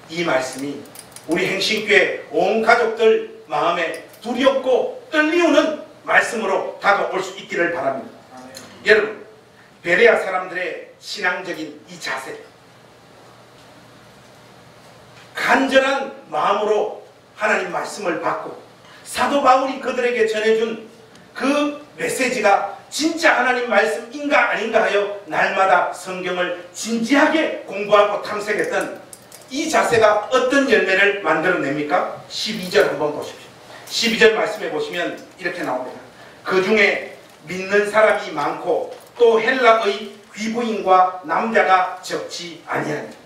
이 말씀이 우리 행신교회 온 가족들 마음에 두렵고 떨리우는 말씀으로 다가올 수 있기를 바랍니다. 여러분, 베레아 사람들의 신앙적인 이 자세, 간절한 마음으로 하나님 말씀을 받고 사도 바울이 그들에게 전해준 그 메시지가 진짜 하나님 말씀인가 아닌가 하여 날마다 성경을 진지하게 공부하고 탐색했던 이 자세가 어떤 열매를 만들어냅니까? 12절 한번 보십시오. 12절 말씀해 보시면 이렇게 나옵니다. 그 중에 믿는 사람이 많고 또 헬라의 귀부인과 남자가 적지 아니하니.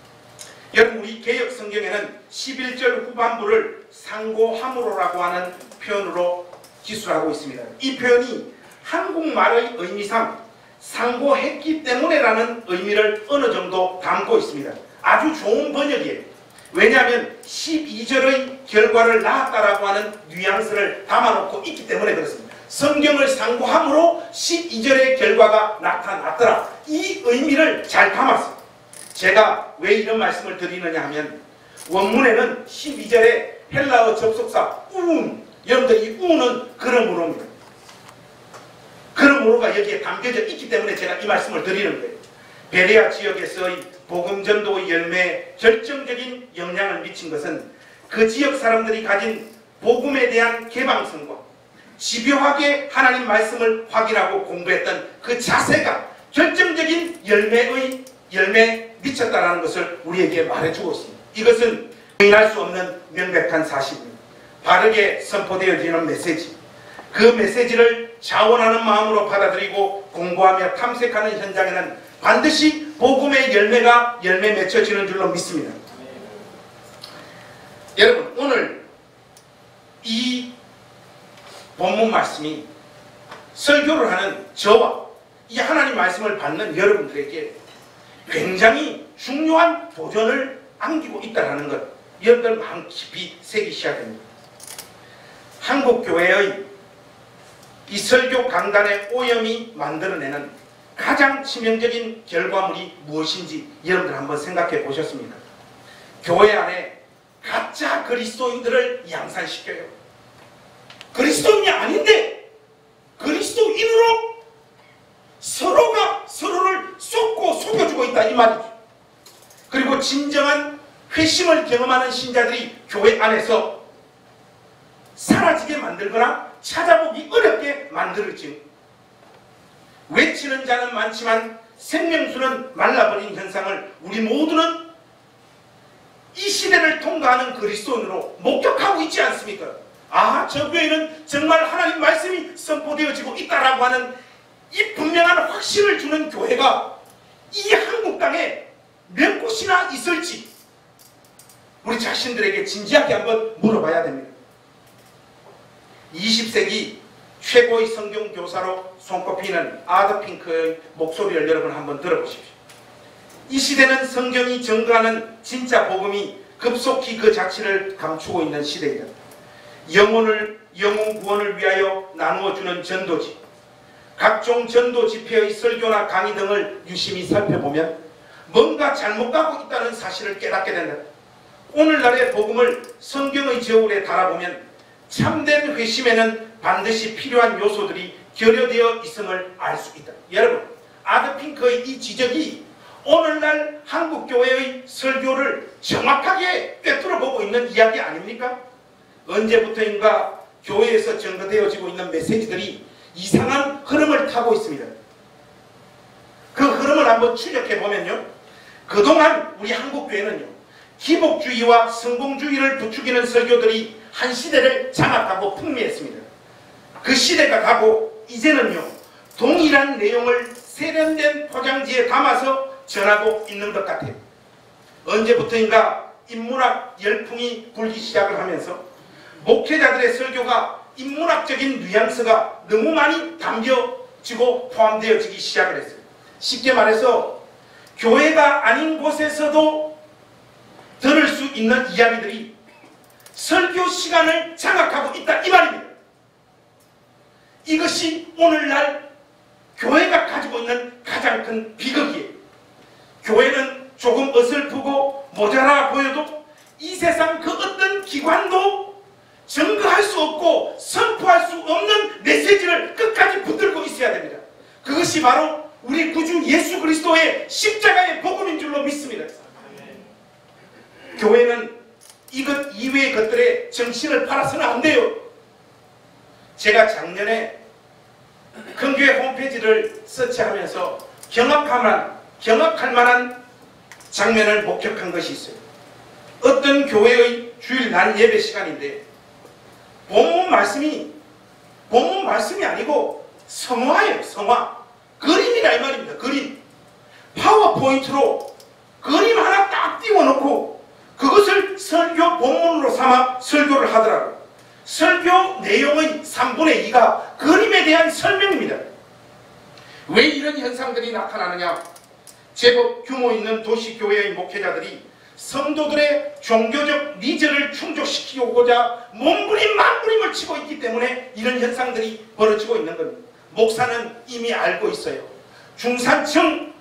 여러분, 우리 개역 성경에는 11절 후반부를 상고함으로라고 하는 표현으로 기술하고 있습니다. 이 표현이 한국말의 의미상 상고했기 때문에라는 의미를 어느 정도 담고 있습니다. 아주 좋은 번역이에요. 왜냐하면 12절의 결과를 낳았다라고 하는 뉘앙스를 담아놓고 있기 때문에 그렇습니다. 성경을 상고함으로 12절의 결과가 나타났더라. 이 의미를 잘 담았어요. 제가 왜 이런 말씀을 드리느냐 하면 원문에는 12절에 헬라어 접속사 우운, 여러분들 이 우운은 그러므로입니다. 그러므로가 여기에 담겨져 있기 때문에 제가 이 말씀을 드리는 거예요. 베레아 지역에서의 복음전도의 열매에 결정적인 영향을 미친 것은 그 지역 사람들이 가진 복음에 대한 개방성과 집요하게 하나님 말씀을 확인하고 공부했던 그 자세가 결정적인 열매에 미쳤다는 것을 우리에게 말해주고 있습니다. 이것은 부인할 수 없는 명백한 사실입니다. 바르게 선포되어지는 메시지, 그 메시지를 자원하는 마음으로 받아들이고 공부하며 탐색하는 현장에는 반드시 복음의 열매 맺혀지는 줄로 믿습니다. 여러분, 오늘 이 본문 말씀이 설교를 하는 저와 이 하나님 말씀을 받는 여러분들에게 굉장히 중요한 도전을 안기고 있다는 것, 여러분들 마음 깊이 새기셔야 됩니다. 한국교회의 이 설교 강단의 오염이 만들어내는 가장 치명적인 결과물이 무엇인지 여러분들 한번 생각해 보셨습니까? 교회 안에 가짜 그리스도인들을 양산시켜요. 그리스도인이 아닌데 그리스도인으로 서로가 서로를 쏟고 속여주고 있다, 이 말이죠. 그리고 진정한 회심을 경험하는 신자들이 교회 안에서 사라지게 만들거나 찾아보기 어렵게 만들어진, 외치는 자는 많지만 생명수는 말라버린 현상을 우리 모두는 이 시대를 통과하는 그리스도인으로 목격하고 있지 않습니까? 아, 저 교회는 정말 하나님 말씀이 선포되어지고 있다라고 하는 이 분명한 확신을 주는 교회가 이 한국 땅에 몇 곳이나 있을지 우리 자신들에게 진지하게 한번 물어봐야 됩니다. 20세기 최고의 성경 교사로 손꼽히는 아더 핑크의 목소리를 여러분 한번 들어보십시오. 이 시대는 성경이 증거하는 진짜 복음이 급속히 그 자취를 감추고 있는 시대이다. 영혼 구원을 위하여 나누어주는 전도지, 각종 전도 집회의 설교나 강의 등을 유심히 살펴보면 뭔가 잘못 가고 있다는 사실을 깨닫게 된다. 오늘날의 복음을 성경의 저울에 달아보면 참된 회심에는 반드시 필요한 요소들이 결여되어 있음을 알 수 있다. 여러분, 아더 핑크의 이 지적이 오늘날 한국교회의 설교를 정확하게 꿰뚫어 보고 있는 이야기 아닙니까? 언제부터인가 교회에서 전거되어지고 있는 메시지들이 이상한 흐름을 타고 있습니다. 그 흐름을 한번 추적해 보면요, 그동안 우리 한국교회는요, 기복주의와 성공주의를 부추기는 설교들이 한 시대를 장악하고 풍미했습니다. 그 시대가 가고 이제는요, 동일한 내용을 세련된 포장지에 담아서 전하고 있는 것 같아요. 언제부터인가 인문학 열풍이 불기 시작을 하면서 목회자들의 설교가 인문학적인 뉘앙스가 너무 많이 담겨지고 포함되어지기 시작을 했어요. 쉽게 말해서 교회가 아닌 곳에서도 들을 수 있는 이야기들이 설교 시간을 장악하고 있다, 이 말입니다. 이것이 오늘날 교회가 가지고 있는 가장 큰 비극이에요. 교회는 조금 어설프고 모자라 보여도 이 세상 그 어떤 기관도 증거할 수 없고 선포할 수 없는 메시지를 끝까지 붙들고 있어야 됩니다. 그것이 바로 우리 구주 예수 그리스도의 십자가의 복음인 줄로 믿습니다. 교회는 이것 이외의 것들에 정신을 팔아서는 안 돼요. 제가 작년에 큰교회 홈페이지를 서치하면서 경악할 만한 장면을 목격한 것이 있어요. 어떤 교회의 주일 날 예배 시간인데 본문 말씀이 아니고 성화예요. 성화. 그림이라 이 말입니다. 그림. 파워포인트로 그림 하나 딱 띄워놓고 그것을 설교 본문으로 삼아 설교를 하더라고요. 설교 내용의 3분의 2가 그림에 대한 설명입니다. 왜 이런 현상들이 나타나느냐? 제법 규모 있는 도시교회의 목회자들이 성도들의 종교적 니즈를 충족시키고자 몸부림만부림을 치고 있기 때문에 이런 현상들이 벌어지고 있는 겁니다. 목사는 이미 알고 있어요. 중산층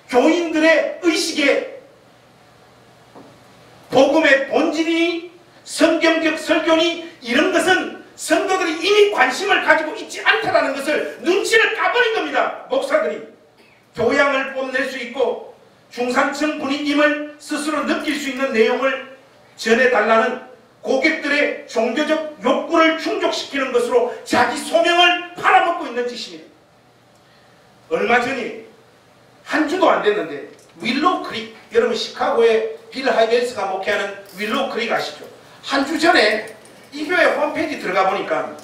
교인들의 의식에 복음의 본질이니 성경적 설교니 이런 것은 성도들이 이미 관심을 가지고 있지 않다라는 것을 눈치를 까버린 겁니다. 목사들이 교양을 뽐낼 수 있고 중산층 분위기임을 스스로 느낄 수 있는 내용을 전해달라는 고객들의 종교적 욕구를 충족시키는 것으로 자기 소명을 팔아먹고 있는 짓입니다. 얼마 전에 한 주도 안 됐는데 윌로우 크릭, 여러분 시카고의 빌 하이벨스가 목회하는 윌로우 크릭 아시죠? 한 주 전에 이 교회 홈페이지 들어가 보니까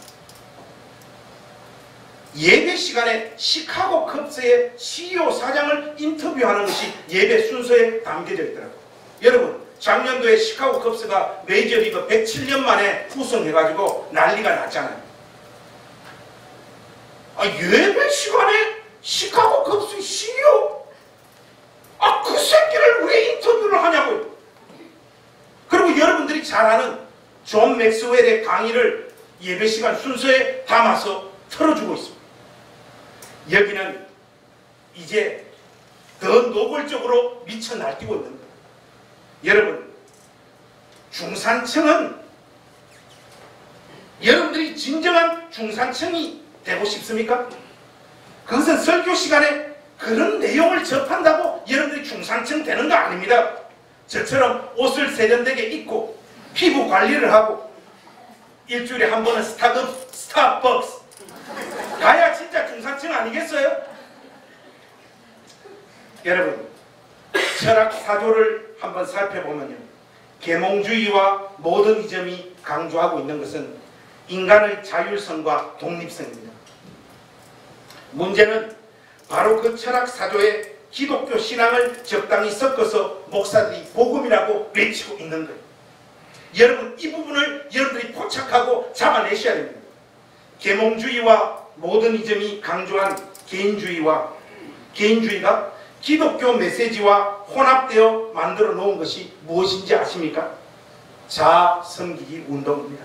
예배 시간에 시카고 컵스의 CEO 사장을 인터뷰하는 것이 예배 순서에 담겨져 있더라고요. 여러분 작년도에 시카고 컵스가 메이저리그 107년 만에 우승해가지고 난리가 났잖아요. 예배 시간에 시카고 컵스 CEO? 그 새끼를 왜 인터뷰를 하냐고요. 그리고 여러분들이 잘 아는 존 맥스웰의 강의를 예배시간 순서에 담아서 틀어주고 있습니다. 여기는 이제 더 노골적으로 미쳐 날뛰고 있는 거예요. 여러분 중산층은 여러분들이 진정한 중산층이 되고 싶습니까? 그것은 설교 시간에 그런 내용을 접한다고 여러분들이 중산층 되는 거 아닙니다. 저처럼 옷을 세련되게 입고 피부 관리를 하고 일주일에 한 번은 스타벅스 가야 진짜 중산층 아니겠어요? 여러분 철학 사조를 한번 살펴보면요, 계몽주의와 모더니즘이 강조하고 있는 것은 인간의 자율성과 독립성입니다. 문제는 바로 그 철학 사조에 기독교 신앙을 적당히 섞어서 목사들이 복음이라고 외치고 있는 거예요. 여러분 이 부분을 여러분들이 포착하고 잡아내셔야 됩니다. 계몽주의와 모더니즘이 강조한 개인주의가 기독교 메시지와 혼합되어 만들어 놓은 것이 무엇인지 아십니까? 자아 섬기기 운동입니다.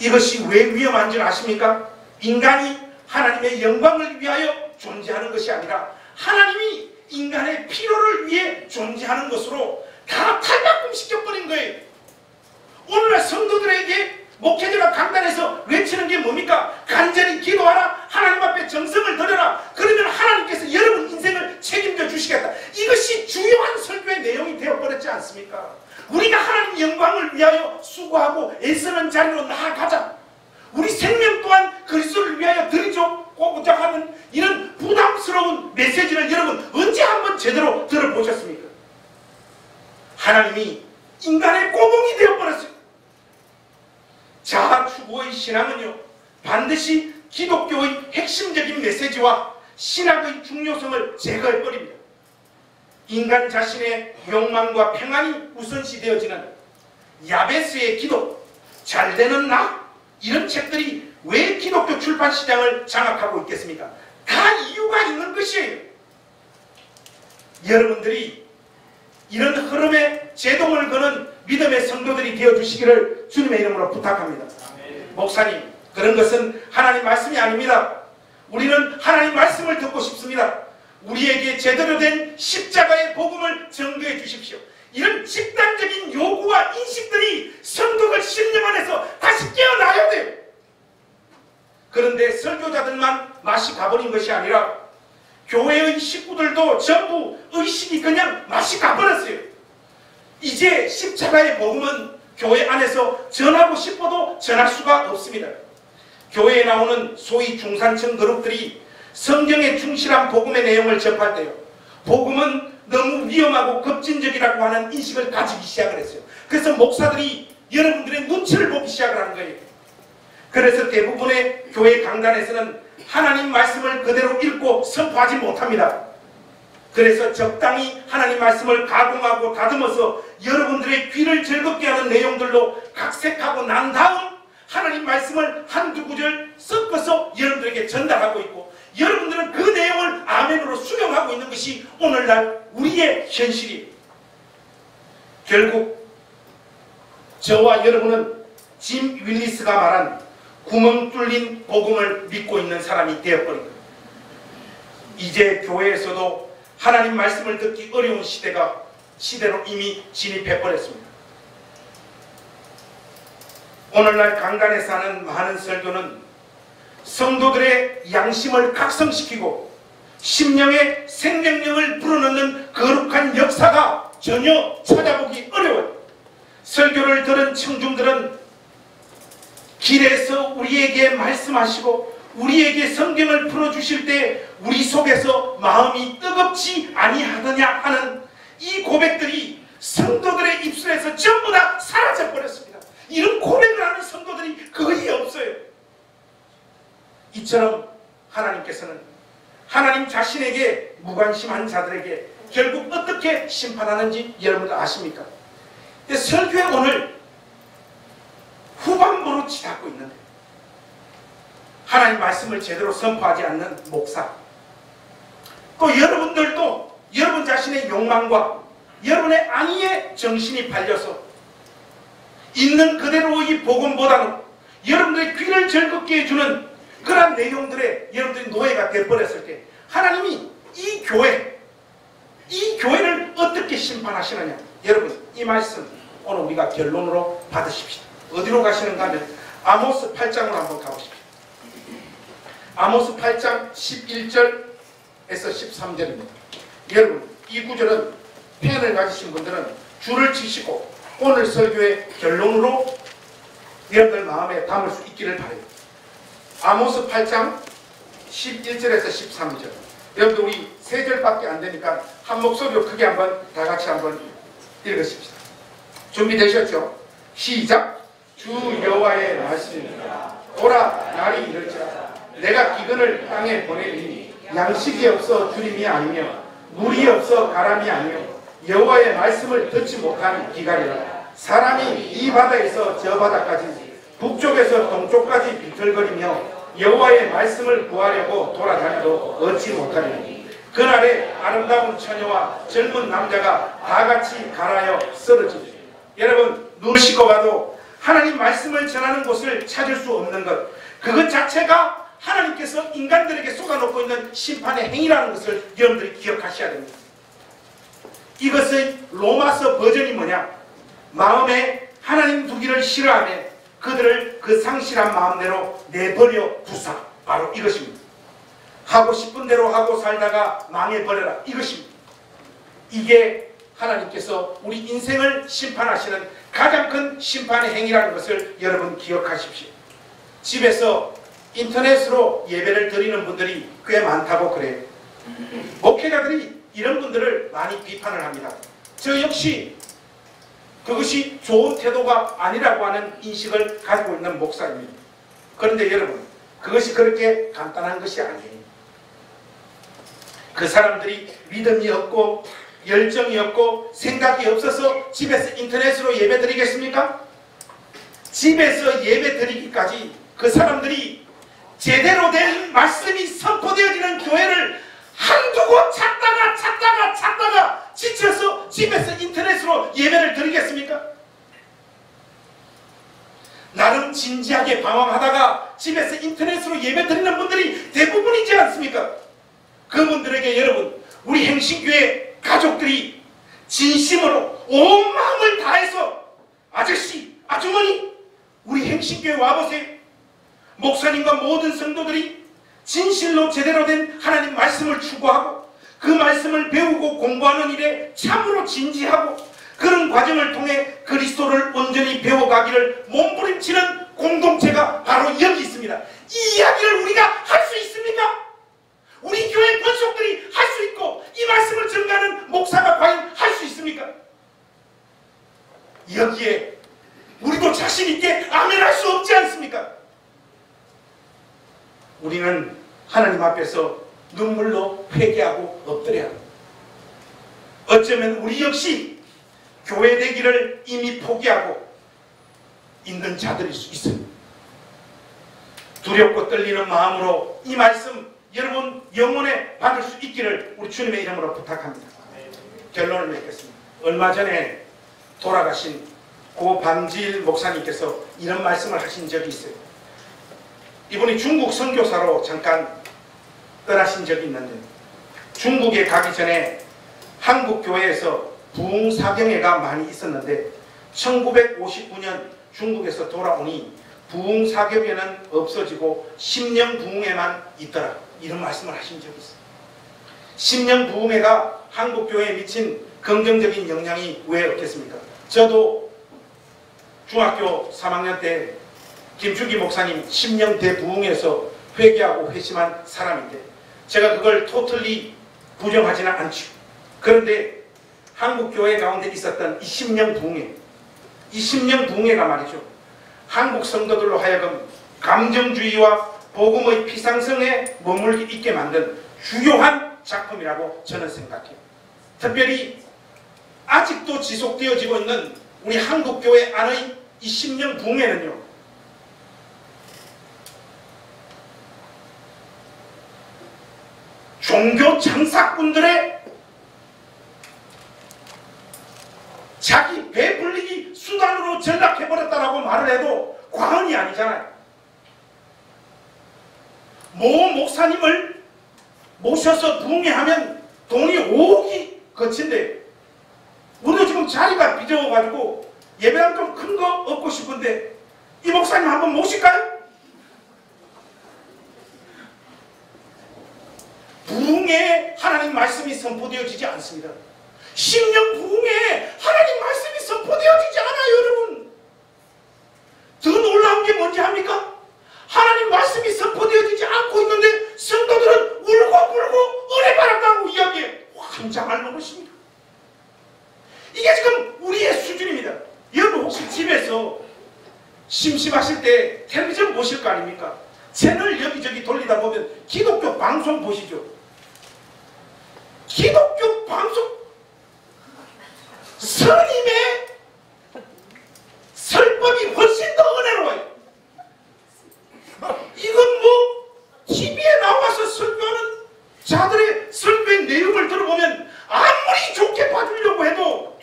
이것이 왜 위험한 줄 아십니까? 인간이 하나님의 영광을 위하여 존재하는 것이 아니라 하나님이 인간의 필요를 위해 존재하는 것으로 다 탈바꿈시켜버린 거예요. 오늘날 성도들에게 목회자가 강단에서 외치는 게 뭡니까? 간절히 기도하라, 하나님 앞에 정성을 들여라, 그러면 하나님께서 여러분 인생을 책임져 주시겠다. 이것이 주요한 설교의 내용이 되어버렸지 않습니까? 우리가 하나님 영광을 위하여 수고하고 애쓰는 자리로 나아가자. 우리 생명 또한 그리스도를 위하여 드리고자 하는 이런 부담스러운 메시지를 여러분 언제 한번 제대로 들어보셨습니까? 하나님이 인간의 꼬봉이 되어버렸어요. 자아 추구의 신앙은요, 반드시 기독교의 핵심적인 메시지와 신학의 중요성을 제거해버립니다. 인간 자신의 욕망과 평안이 우선시되어지는 야베스의 기도, 잘되는 나, 이런 책들이 왜 기독교 출판 시장을 장악하고 있겠습니까? 다 이유가 있는 것이에요. 여러분들이 이런 흐름에 제동을 거는 믿음의 성도들이 되어주시기를 주님의 이름으로 부탁합니다. 목사님, 그런 것은 하나님 말씀이 아닙니다. 우리는 하나님 말씀을 듣고 싶습니다. 우리에게 제대로 된 십자가의 복음을 전개해 주십시오. 이런 집단적인 요구와 인식들이 성도들 심령 안에서 다시 깨어나야 돼요. 그런데 설교자들만 맛이 가버린 것이 아니라 교회의 식구들도 전부 의식이 그냥 맛이 가버렸어요. 이제 십자가의 복음은 교회 안에서 전하고 싶어도 전할 수가 없습니다. 교회에 나오는 소위 중산층 그룹들이 성경에 충실한 복음의 내용을 접할 때요, 복음은 너무 위험하고 급진적이라고 하는 인식을 가지기 시작을 했어요. 그래서 목사들이 여러분들의 눈치를 보기 시작을 하는 거예요. 그래서 대부분의 교회 강단에서는 하나님 말씀을 그대로 읽고 선포하지 못합니다. 그래서 적당히 하나님 말씀을 가공하고 다듬어서 여러분들의 귀를 즐겁게 하는 내용들로 각색하고 난 다음 하나님 말씀을 한두 구절 섞어서 여러분들에게 전달하고 있고, 여러분들은 그 내용을 아멘으로 수용하고 있는 것이 오늘날 우리의 현실이에요. 결국 저와 여러분은 짐 윌리스가 말한 구멍 뚫린 복음을 믿고 있는 사람이 되어버린 거예요. 이제 교회에서도 하나님 말씀을 듣기 어려운 시대가 시대로 이미 진입해버렸습니다. 오늘날 강단에서 하는 많은 설교는 성도들의 양심을 각성시키고 심령의 생명력을 불어넣는 거룩한 역사가 전혀 찾아보기 어려워요. 설교를 들은 청중들은 길에서 우리에게 말씀하시고 우리에게 성경을 풀어주실 때 우리 속에서 마음이 뜨겁지 아니하느냐 하는 이 고백들이 성도들의 입술에서 전부 다 사라져버렸습니다. 이런 고백을 하는 성도들이 거의 없어요. 이처럼 하나님께서는 하나님 자신에게 무관심한 자들에게 결국 어떻게 심판하는지 여러분들 아십니까? 근데 설교에 오늘 후반부로 치닫고 있는데 하나님 말씀을 제대로 선포하지 않는 목사, 또 여러분들도 여러분 자신의 욕망과 여러분의 안위에 정신이 팔려서 있는 그대로의 복음보다는 여러분들의 귀를 즐겁게 해주는 그런 내용들에 여러분들이 노예가 되어버렸을 때 하나님이 이 교회를 어떻게 심판하시느냐, 여러분 이 말씀 오늘 우리가 결론으로 받으십시오. 어디로 가시는가 하면 아모스 8장으로 한번 가보십시오. 아모스 8장 11절에서 13절입니다. 여러분 이 구절은 펜을 가지신 분들은 줄을 치시고 오늘 설교의 결론으로 여러분들 마음에 담을 수 있기를 바랍니다. 아모스 8장 11절에서 13절. 여러분들 우리 3절밖에 안 되니까 한 목소리로 크게 한번 다 같이 한번 읽으십시다. 준비되셨죠? 시작. 주 여호와의 말씀입니다. 오라 날이 이를지라 내가 기근을 땅에 보내리니 양식이 없어 주림이 아니며 물이 없어 가람이 아니며 여호와의 말씀을 듣지 못한 기갈이라. 사람이 이 바다에서 저 바다까지 북쪽에서 동쪽까지 비틀거리며 여호와의 말씀을 구하려고 돌아다녀도 얻지 못하리니 그날에 아름다운 처녀와 젊은 남자가 다같이 갈아여 쓰러지리. 여러분 눈을 씻고 봐도 하나님 말씀을 전하는 곳을 찾을 수 없는 것, 그것 자체가 하나님께서 인간들에게 쏟아놓고 있는 심판의 행위라는 것을 여러분들이 기억하셔야 됩니다. 이것의 로마서 버전이 뭐냐? 마음에 하나님 두기를 싫어하며 그들을 그 상실한 마음대로 내버려 두사. 바로 이것입니다. 하고 싶은 대로 하고 살다가 망해버려라. 이것입니다. 이게 하나님께서 우리 인생을 심판하시는 가장 큰 심판의 행위라는 것을 여러분 기억하십시오. 집에서 인터넷으로 예배를 드리는 분들이 꽤 많다고 그래요. 목회자들이 이런 분들을 많이 비판을 합니다. 저 역시 그것이 좋은 태도가 아니라고 하는 인식을 가지고 있는 목사입니다. 그런데 여러분 그것이 그렇게 간단한 것이 아니에요. 그 사람들이 믿음이 없고 열정이 없고 생각이 없어서 집에서 인터넷으로 예배 드리겠습니까? 집에서 예배 드리기까지 그 사람들이 제대로 된 말씀이 선포되어지는 교회를 한두고 찾다가 지쳐서 집에서 인터넷으로 예배를 드리겠습니까? 나름 진지하게 방황하다가 집에서 인터넷으로 예배 드리는 분들이 대부분이지 않습니까? 그분들에게 여러분 우리 행신교회 가족들이 진심으로 온 마음을 다해서 아저씨, 아주머니 우리 행신교회 와보세요. 목사님과 모든 성도들이 진실로 제대로 된 하나님 말씀을 추구하고 그 말씀을 배우고 공부하는 일에 참으로 진지하고 그런 과정을 통해 그리스도를 온전히 배워가기를 몸부림치는 공동체가 바로 여기 있습니다. 이 이야기를 우리가 할 수 있습니까? 우리 교회 권속들이 할 수 있고 이 말씀을 전가하는 목사가 과연 할 수 있습니까? 여기에 우리도 자신 있게 아멘 할 수 없지 않습니까? 우리는 하나님 앞에서 눈물로 회개하고 엎드려야 합니다. 어쩌면 우리 역시 교회 되기를 이미 포기하고 있는 자들일 수 있어요. 두렵고 떨리는 마음으로 이 말씀 여러분 영혼에 받을 수 있기를 우리 주님의 이름으로 부탁합니다. 결론을 맺겠습니다. 얼마 전에 돌아가신 고 반질 목사님께서 이런 말씀을 하신 적이 있어요. 이분이 중국 선교사로 잠깐 떠나신 적이 있는데 중국에 가기 전에 한국 교회에서 부흥사경회가 많이 있었는데 1959년 중국에서 돌아오니 부흥사경회는 없어지고 심령부흥회만 있더라. 이런 말씀을 하신 적이 있어요. 심령부흥회가 한국교회에 미친 긍정적인 영향이 왜 없겠습니까? 저도 중학교 3학년 때 김준기 목사님 심령대부흥회에서 회개하고 회심한 사람인데 제가 그걸 토틀리 부정하지는 않죠. 그런데 한국교회 가운데 있었던 이 심령부흥회, 이 심령부흥회가 말이죠, 한국 성도들로 하여금 감정주의와 복음의 피상성에 머물게 있게 만든 주요한 작품이라고 저는 생각해요. 특별히 아직도 지속되어지고 있는 우리 한국교회 안의 이 심령부흥회는요, 종교 장사꾼들의 자기 배불리기 수단으로 전락해버렸다라고 말을 해도 과언이 아니잖아요. 모 목사님을 모셔서 부흥회하면 돈이 5억이 거친데 우리도 지금 자리가 비정해가지고 예배당 좀 큰 거 얻고 싶은데 이 목사님 한번 모실까요? 부흥회에 하나님 말씀이 선포되어지지 않습니다. 심령 부흥회에 하나님 말씀이 선포되어지지 않아요, 여러분. 더 놀라운 게 뭔지 압니까? 하나님 말씀이 선포되어지지 않고 있는데 성도들은 울고불고 은혜 받았다고 이야기해 환장할 노릇입니다. 이게 지금 우리의 수준입니다. 여러분 혹시 집에서 심심하실 때 텔레비전 보실 거 아닙니까? 채널 여기저기 돌리다 보면 기독교 방송 보시죠. 기독교 방송 스님의 설법이 훨씬 더 은혜로워요. 이건 뭐 TV에 나와서 설교하는 자들의 설교의 내용을 들어보면 아무리 좋게 봐주려고 해도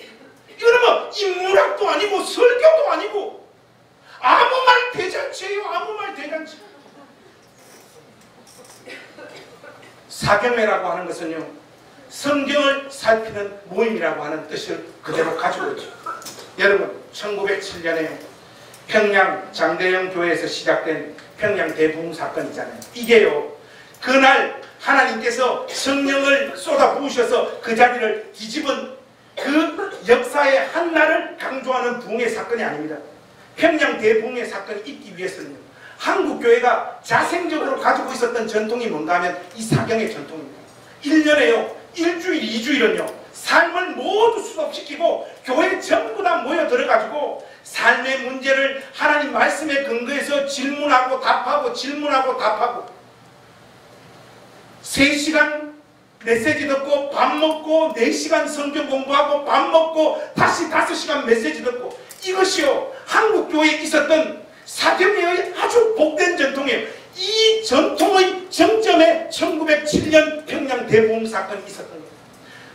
이거는 뭐 인문학도 아니고 설교도 아니고 아무 말 대잔치예요. 아무 말 대잔치. 사경회라고 하는 것은요, 성경을 살피는 모임이라고 하는 뜻을 그대로 가지고 있죠. 여러분, 1907년에 평양 장대영 교회에서 시작된 평양 대부흥 사건이잖아요. 이게요, 그날 하나님께서 성령을 쏟아 부으셔서 그 자리를 뒤집은 그 역사의 한 날을 강조하는 부흥의 사건이 아닙니다. 평양 대부흥의 사건이 있기 위해서는요, 한국교회가 자생적으로 가지고 있었던 전통이 뭔가 하면 이 사경의 전통입니다. 1년에요, 일주일, 2주일은요, 삶을 모두 수습시키고 교회 전부 다 모여 들어가지고 삶의 문제를 하나님 말씀에 근거해서 질문하고 답하고 질문하고 답하고 3시간 메시지 듣고 밥 먹고 4시간 성경 공부하고 밥 먹고 다시 5시간 메시지 듣고, 이것이요 한국교회에 있었던 사경회의 아주 복된 전통이에요. 이 전통의 정점에 1907년 평양 대부흥 사건이 있었던 거예요.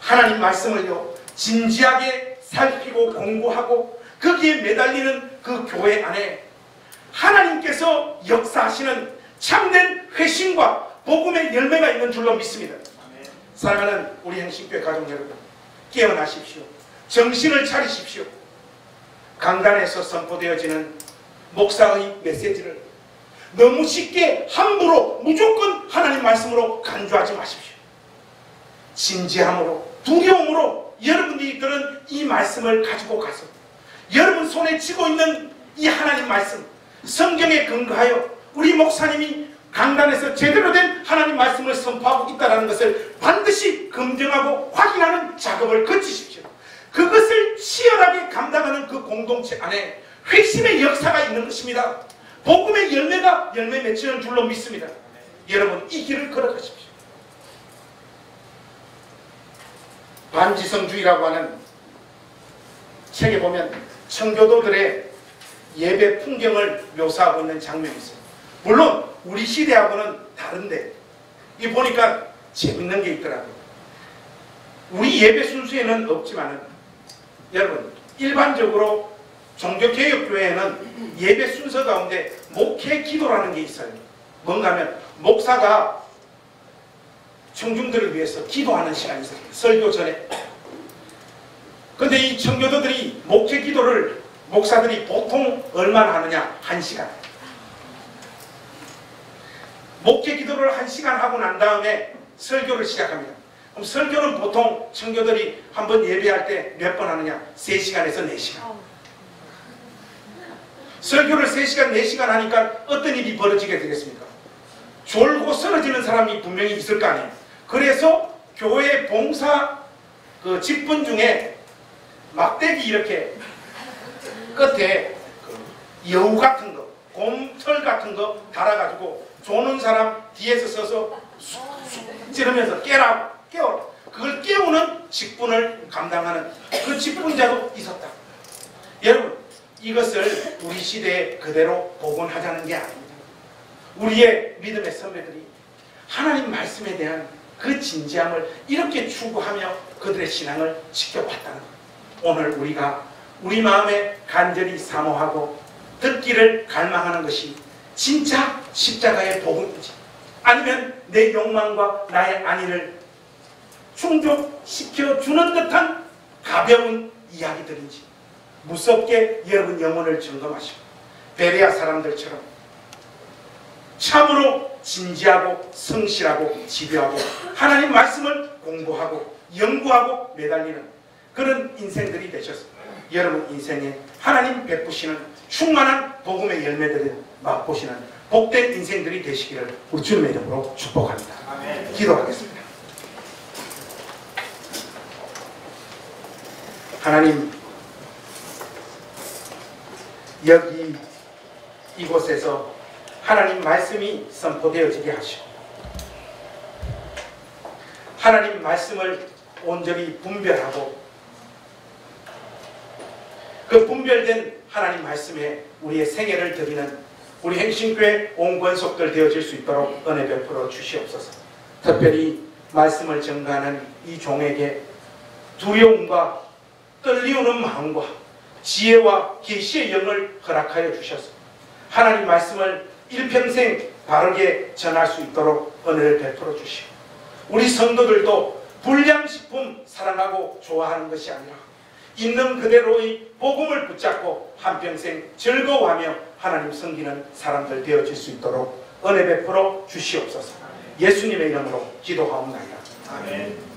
하나님 말씀을요 진지하게 살피고 공부하고 거기에 매달리는 그 교회 안에 하나님께서 역사하시는 참된 회심과 복음의 열매가 있는 줄로 믿습니다. 사랑하는 우리 행신교회 가족 여러분, 깨어나십시오. 정신을 차리십시오. 강단에서 선포되어지는 목사의 메시지를 너무 쉽게 함부로 무조건 하나님 말씀으로 간주하지 마십시오. 진지함으로 두려움으로 여러분들은 이 말씀을 가지고 가서 여러분 손에 쥐고 있는 이 하나님 말씀, 성경에 근거하여 우리 목사님이 강단에서 제대로 된 하나님 말씀을 선포하고 있다는 것을 반드시 검증하고 확인하는 작업을 거치십시오. 그것을 치열하게 감당하는 그 공동체 안에 회심의 역사가 있는 것입니다. 복음의 열매가 열매 맺히는 줄로 믿습니다. 여러분, 이 길을 걸어가십시오. 반지성주의라고 하는 책에 보면 청교도들의 예배 풍경을 묘사하고 있는 장면이 있어요. 물론 우리 시대하고는 다른데 이 보니까 재밌는 게 있더라고요. 우리 예배 순수에는 없지만은 여러분, 일반적으로 종교개혁교회에는 예배 순서 가운데 목회 기도라는 게 있어요. 뭔가 하면 목사가 청중들을 위해서 기도하는 시간이 있어요. 설교 전에 근데 이 청교도들이 목회 기도를 목사들이 보통 얼마나 하느냐? 1시간. 목회 기도를 1시간 하고 난 다음에 설교를 시작합니다. 그럼 설교는 보통 청교들이 한번 예배할 때 몇 번 하느냐? 3시간에서 4시간. 설교를 3시간, 4시간 하니까 어떤 일이 벌어지게 되겠습니까? 졸고 쓰러지는 사람이 분명히 있을 거 아니에요. 그래서 교회 봉사 그 직분 중에 막대기 이렇게 끝에 여우 같은 거, 곰털 같은 거 달아가지고 조는 사람 뒤에서 서서 쑥쑥 찌르면서 깨라, 깨워라. 그걸 깨우는 직분을 감당하는 그 직분자도 있었다. 여러분, 이것을 우리 시대에 그대로 복원하자는 게 아닙니다. 우리의 믿음의 선배들이 하나님 말씀에 대한 그 진지함을 이렇게 추구하며 그들의 신앙을 지켜왔다는 것. 오늘 우리가 우리 마음에 간절히 사모하고 듣기를 갈망하는 것이 진짜 십자가의 복음인지, 아니면 내 욕망과 나의 안위를 충족시켜주는 듯한 가벼운 이야기들인지 무섭게 여러분 영혼을 점검하시고 베레아 사람들처럼 참으로 진지하고 성실하고 집요하고 하나님 말씀을 공부하고 연구하고 매달리는 그런 인생들이 되셔서 여러분 인생에 하나님 베푸시는 충만한 복음의 열매들을 맛보시는 복된 인생들이 되시기를 우리 주님의 이름으로 축복합니다. 아멘. 기도하겠습니다. 하나님, 여기 이곳에서 하나님 말씀이 선포되어지게 하시고 하나님 말씀을 온전히 분별하고 그 분별된 하나님 말씀에 우리의 생애를 드리는 우리 행신교회 온 권속들 되어질 수 있도록 은혜 베풀어 주시옵소서. 특별히 말씀을 전가하는 이 종에게 두려움과 떨리우는 마음과 지혜와 계시의 영을 허락하여 주셔서 하나님 말씀을 일평생 바르게 전할 수 있도록 은혜를 베풀어 주시고 우리 성도들도 불량식품 사랑하고 좋아하는 것이 아니라 있는 그대로의 복음을 붙잡고 한평생 즐거워하며 하나님 섬기는 사람들 되어질 수 있도록 은혜 베풀어 주시옵소서. 예수님의 이름으로 기도하옵나이다. 아멘.